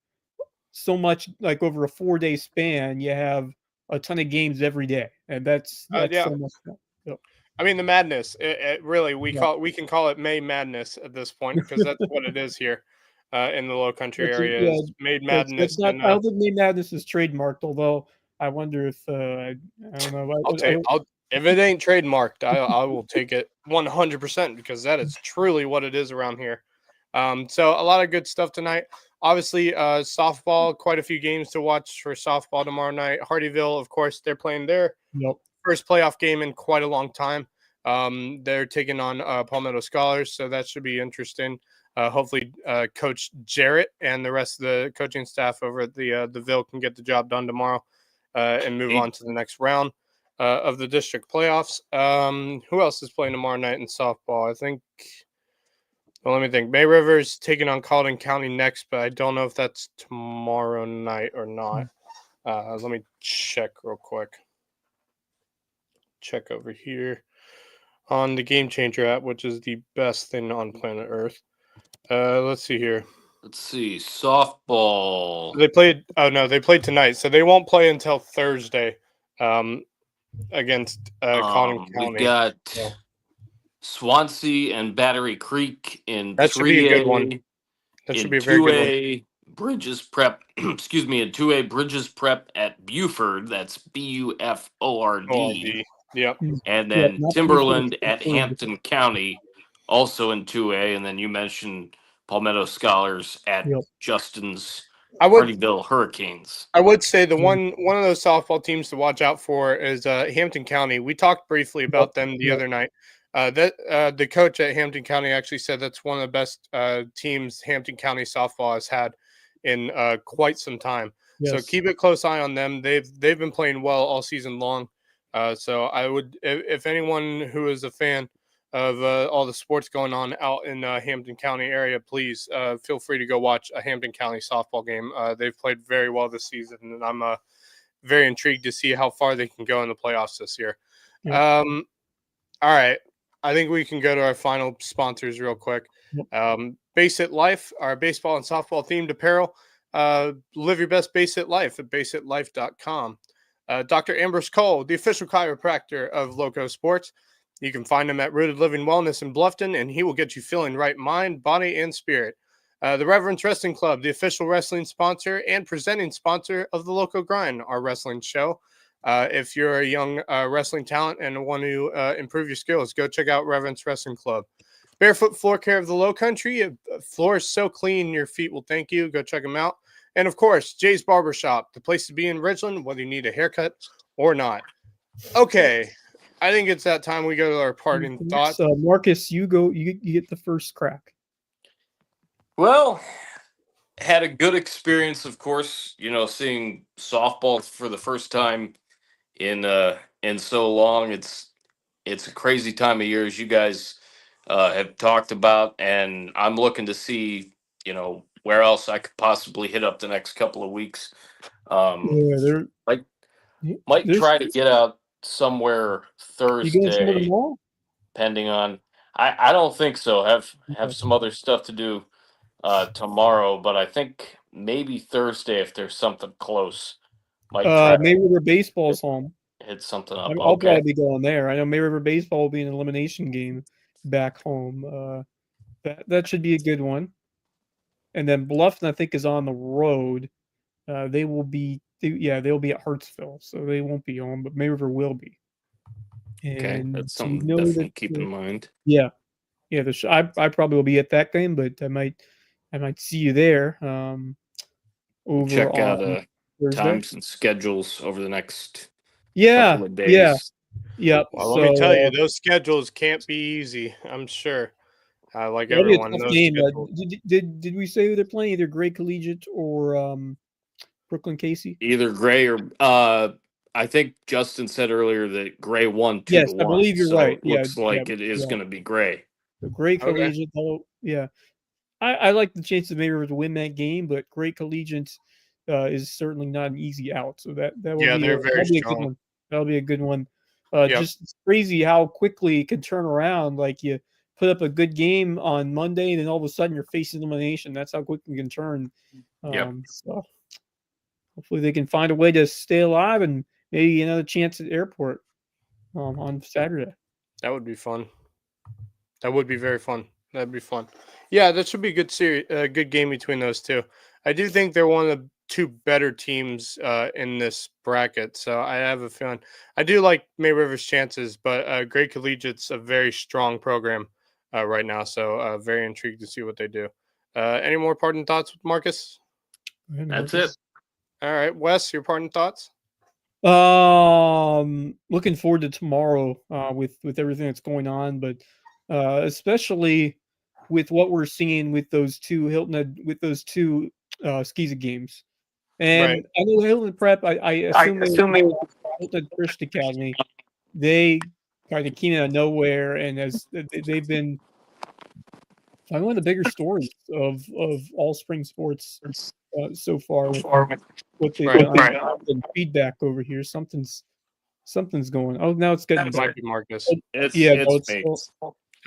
so much, like over a 4-day span, you have a ton of games every day, and that's Yeah. so much fun. Yep. I mean, the madness. It really, Yeah. we can call it May Madness at this point because that's what it is here in the Low Country area. Is Made That's Madness, not. and I don't think May Madness is trademarked, although I wonder if I don't know. I'll if it ain't trademarked, I will take it 100% because that is truly what it is around here. So a lot of good stuff tonight. Obviously, softball, quite a few games to watch for softball tomorrow night. Hardyville, of course, they're playing their Yep. first playoff game in quite a long time. They're taking on Palmetto Scholars, so that should be interesting. Hopefully, Coach Jarrett and the rest of the coaching staff over at the Ville can get the job done tomorrow and move on to the next round of the district playoffs. Who else is playing tomorrow night in softball? I think. Well, let me think. May River's taking on Colleton County next, but I don't know if that's tomorrow night or not. Let me check real quick. Check over here on the Game Changer app, which is the best thing on planet Earth. Let's see here. Let's see. Softball. They played. Oh no, they played tonight, so they won't play until Thursday against Colleton We County. got So Swansea and Battery Creek in that should be a good one. 3A. That should In be a very good one. 2A, Bridges Prep, excuse me, in 2A, Bridges Prep at Buford. That's BUFORD. OLD. Yep. And Yeah, then not Timberland Buford, at Timberland. Hampton County, also in 2A. And then you mentioned Palmetto Scholars at Yep. Justin's I would Hardyville Hurricanes. I would say the one of those softball teams to watch out for is Hampton County. We talked briefly about them the other night. The coach at Hampton County actually said that's one of the best teams Hampton County softball has had in quite some time. So Yes. keep a close eye on them. They've been playing well all season long. So I would, if anyone who is a fan of all the sports going on out in Hampton County area, please feel free to go watch a Hampton County softball game. They've played very well this season, and I'm very intrigued to see how far they can go in the playoffs this year. Yep. All right. I think we can go to our final sponsors real quick. Yep. Base Hit Life, our baseball and softball themed apparel. Live your best base hit life at basehitlife.com. Dr. Ambrose Cole, the official chiropractor of LowcoSports. You can find him at Rooted Living Wellness in Bluffton, and he will get you feeling right mind, body, and spirit. The Reverence Wrestling Club, the official wrestling sponsor and presenting sponsor of the Loco Grind, our wrestling show. If you're a young wrestling talent and want to improve your skills, go check out Reverence Wrestling Club. Barefoot Floor Care of the Low Country. Floor is so clean, your feet will thank you. Go check them out. And of course, Jay's Barbershop, the place to be in Richland, whether you need a haircut or not. Okay, I think it's that time we go to our parting thoughts. Marcus, you go. You get the first crack. Well, had a good experience, of course, seeing softball for the first time in so long. It's a crazy time of year, as you guys have talked about, and I'm looking to see, where else I could possibly hit up the next couple of weeks. Yeah, Might try to get out somewhere You guys go to the Thursday, mall? depending on. I don't think so. Have some other stuff to do tomorrow, but I think maybe Thursday if there's something close. Might try May River Baseball's home. hit something up. I'll Okay. probably be going there. I know May River Baseball will be an elimination game back home. That should be a good one. And then Bluffton, I think, is on the road. They will be, they'll be at Hartsville, so they won't be home, but May River will be. Okay, And that's so you something know definitely that, keep in mind. Yeah. I probably will be at that game, but I might see you there. Over Check out on Thursday. times and schedules over the next Yeah, couple of days. Yep. Well, let me tell you, those schedules can't be easy. I'm sure. Like that'll be a everyone, tough those game. schedules. Did we say who they're playing? Either Gray Collegiate or Brooklyn Casey? Either Gray or I think Justin said earlier that Gray won 2-1. Yes, I believe you're so right. It looks like it is going to be Gray. The Gray Okay. Collegiate, yeah. I like the chances of May River to win that game, but Gray Collegiate is certainly not an easy out. So that will be they're very that'll be a good strong. one. That'll be a good one Just it's crazy how quickly it can turn around. Like you put up a good game on Monday, and then all of a sudden you're facing elimination. That's how quickly it can turn. So hopefully they can find a way to stay alive and maybe another chance at the airport on Saturday. That would be fun. That would be very fun. That'd be fun. Yeah, that should be a good series, a good game between those two. I do think they're one of the two better teams in this bracket, so I have a feeling. I do like May River's chances, but Great Collegiate's a very strong program right now, so very intrigued to see what they do. Any more parting thoughts with Marcus? That's it. All right, Wes, your parting thoughts? Looking forward to tomorrow with everything that's going on, but especially with what we're seeing with those two Skeeza games. And Right. I know Hilton Prep, I assume Hilton Christian Academy, they kind of came out of nowhere, and they've been one of the bigger stories of all spring sports so far. With what they've done. I'm getting feedback over here. Something's going. Oh, now it's getting That better. might be Marcus. It's me.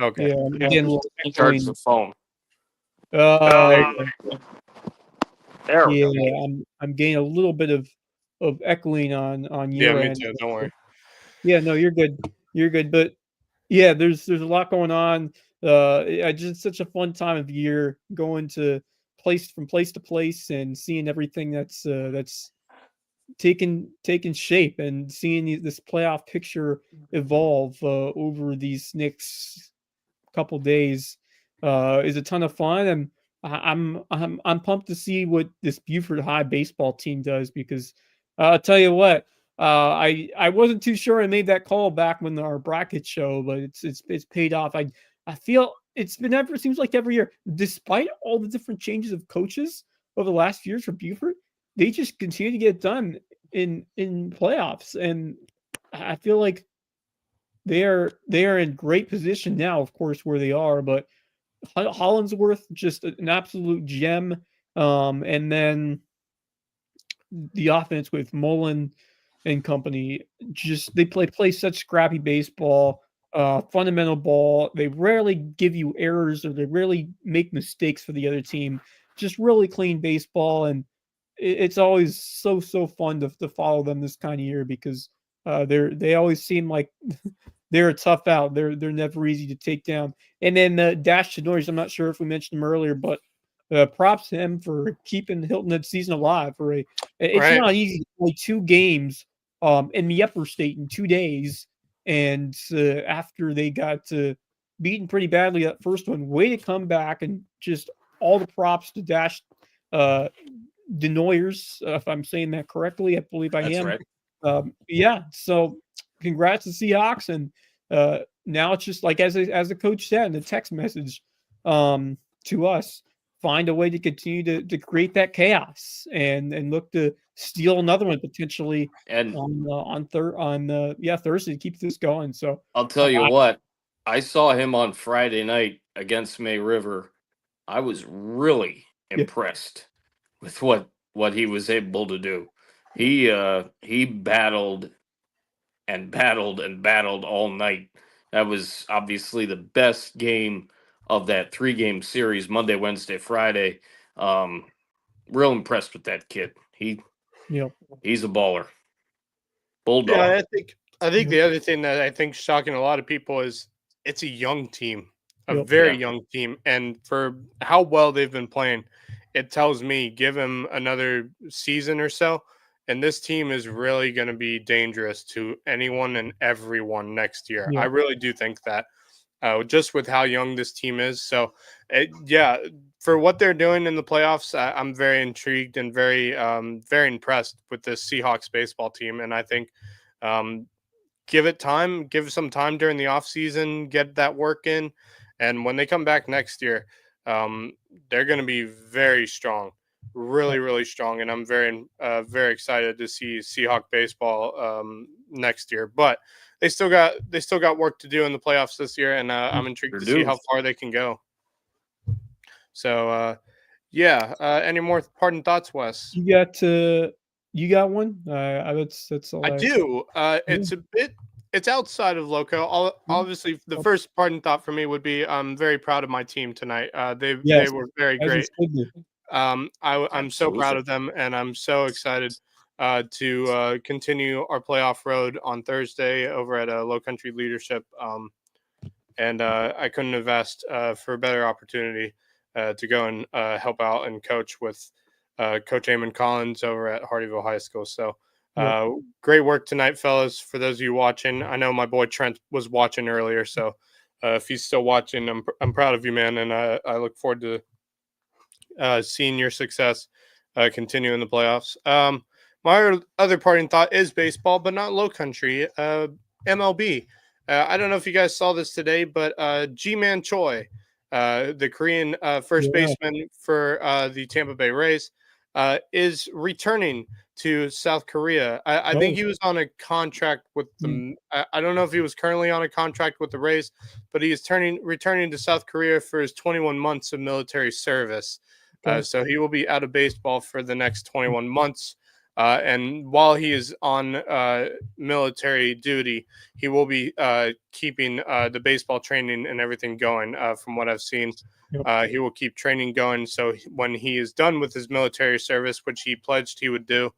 Okay. Yeah, I'm getting a little Charge echoing. the phone. Yeah, There we go. I'm getting a little bit of echoing on Yeah, your me end. too. Don't worry. Yeah, no, you're good. You're good. But yeah, there's a lot going on. Just such a fun time of year going to place to place and seeing everything that's taking shape and seeing this playoff picture evolve over these next couple days is a ton of fun. And I'm pumped to see what this Beaufort High baseball team does, because I'll tell you what, I wasn't too sure I made that call back when our bracket show, but it's paid off. I feel it's been seems like every year, despite all the different changes of coaches over the last few years for Beaufort, they just continue to get done in playoffs, and I feel like they are in great position now, of course, where they are, but Hollingsworth, just an absolute gem. And then the offense with Mullen and company, just they play such scrappy baseball, fundamental ball. They rarely give you errors, or they rarely make mistakes for the other team. Just really clean baseball, and it's always so fun to follow them this kind of year, because they always seem like they're a tough out. They're never easy to take down. And then Dash Noise, I'm not sure if we mentioned him earlier, but props to him for keeping Hilton Head season alive. It's not easy to play 2 games in the upper state in 2 days, and after they got beaten pretty badly that first one, way to come back, and just all the props to Dash Denoyers, if I'm saying that correctly. I believe I am. Right. Yeah, so congrats to Seahawks, and now it's just like as the coach said in the text message to us, find a way to continue to create that chaos and look to steal another one potentially And on Thursday to keep this going. So I'll tell you what, I saw him on Friday night against May River. I was really impressed with what he was able to do. He battled and battled and battled all night. That was obviously the best game of that 3-game series, Monday, Wednesday, Friday. Real impressed with that kid. He's a baller. Bulldog. Yeah, I think the other thing that I think shocking a lot of people is it's a young team, a very young team, and for how well they've been playing, it tells me give him another season or so, and this team is really going to be dangerous to anyone and everyone next year. I really do think that, just with how young this team is. So, for what they're doing in the playoffs, I'm very intrigued and very impressed with this Seahawks baseball team, and I think give some time during the offseason, get that work in, and when they come back next year, they're going to be very strong, really strong, and I'm very excited to see Seahawk baseball next year. But they still got work to do in the playoffs this year, and I'm intrigued to see how far they can go. So any more parting thoughts, Wes? You got one? That's all. I do. it's outside of Loco. Obviously, the first parting thought for me would be I'm very proud of my team tonight. They Yes, were very as it great. should be. I'm so proud Absolutely. of them, and I'm so excited to continue our playoff road on Thursday over at Low Country Leadership. And I couldn't have asked for a better opportunity to go and help out and coach with Coach Eamon Collins over at Hardyville High School. So great work tonight, fellas. For those of you watching, I know my boy Trent was watching earlier, so if he's still watching, I'm proud of you, man, and I look forward to seeing your success continue in the playoffs. My other parting thought is baseball, but not Low Country. MLB. I don't know if you guys saw this today, but Ji-Man Choi, the Korean first baseman for the Tampa Bay Rays, is returning to South Korea. I think he was on a contract with the. I don't know if he was currently on a contract with the Rays, but he is returning to South Korea for his 21 months of military service. So he will be out of baseball for the next 21 months. And while he is on military duty, he will be keeping the baseball training and everything going. From what I've seen, he will keep training going. So when he is done with his military service, which he pledged he would do,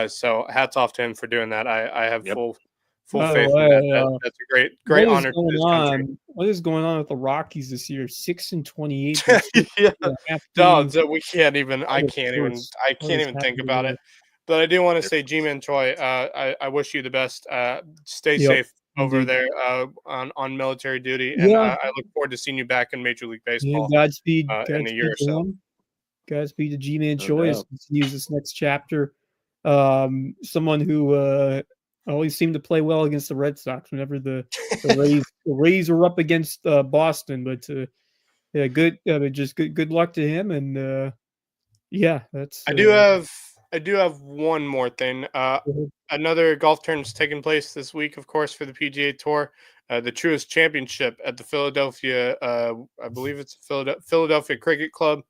so hats off to him for doing that. I have full faith in that. That's a great honor to his country. What is going on with the Rockies this year? 6-28. No, we can't even. I can't even think about it. But I do want to say, Ji-Man Choi, I wish you the best. Stay safe over there on military duty, and I look forward to seeing you back in Major League Baseball. Godspeed, in a year or so. Godspeed to Ji-Man Choi as he continues this next chapter. Someone who always seemed to play well against the Red Sox whenever the Rays were up against Boston. But good luck to him, and that's. I do have one more thing. Another golf tournament's taking place this week, of course, for the PGA Tour. The Truist Championship at the Philadelphia, I believe it's Philadelphia Cricket Club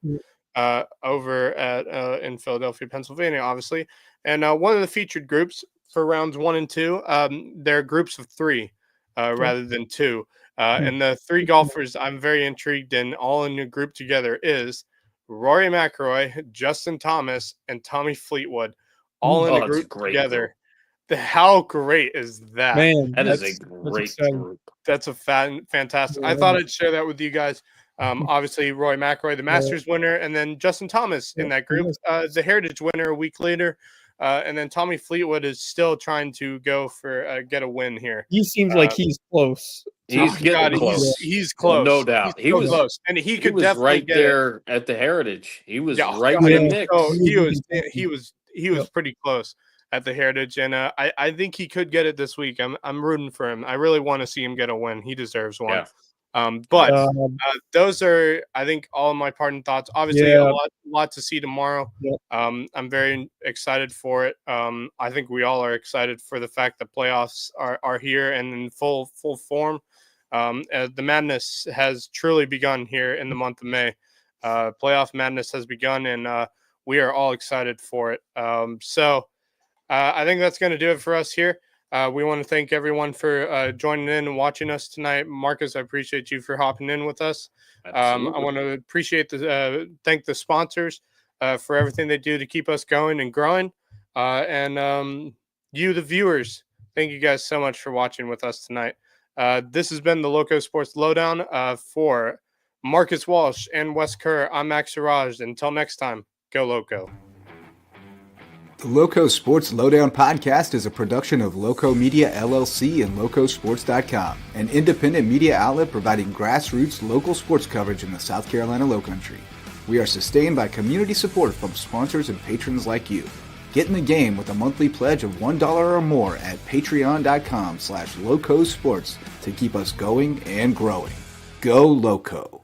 over at in Philadelphia, Pennsylvania, obviously. And one of the featured groups for rounds 1 and 2, they're groups of 3 rather than 2. And the 3 golfers I'm very intrigued in, all in a group together, is Rory McIlroy, Justin Thomas, and Tommy Fleetwood, all in a group together. How great is that? Man, that is a great group. That's a fantastic. I thought I'd share that with you guys. Obviously, Rory McIlroy, the Masters winner, and then Justin Thomas in that group, the Heritage winner a week later. And then Tommy Fleetwood is still trying to go for get a win here. He seems like he's close. He's getting close. He's close. No doubt. He was close, and he could definitely right get there at the Heritage. He was right in the mix. Oh, he was pretty close at the Heritage, and I think he could get it this week. I'm rooting for him. I really want to see him get a win. He deserves one. Yeah. But those are, I think, all of my parting thoughts. Obviously, a lot to see tomorrow. Yeah. I'm very excited for it. I think we all are excited for the fact that playoffs are here and in full form. The madness has truly begun here in the month of May. Playoff madness has begun, and we are all excited for it. So I think that's going to do it for us here. We want to thank everyone for joining in and watching us tonight. Marcus, I appreciate you for hopping in with us. I want to thank the sponsors for everything they do to keep us going and growing. And you, the viewers, thank you guys so much for watching with us tonight. This has been the LowcoSports Lowdown for Marcus Walsh and Wes Kerr. I'm Max Siraj. Until next time, go Loco. The LowcoSports Lowdown podcast is a production of Lowco Media LLC and LowcoSports.com, an independent media outlet providing grassroots local sports coverage in the South Carolina Lowcountry. We are sustained by community support from sponsors and patrons like you. Get in the game with a monthly pledge of $1 or more at patreon.com/LowcoSports to keep us going and growing. Go Loco!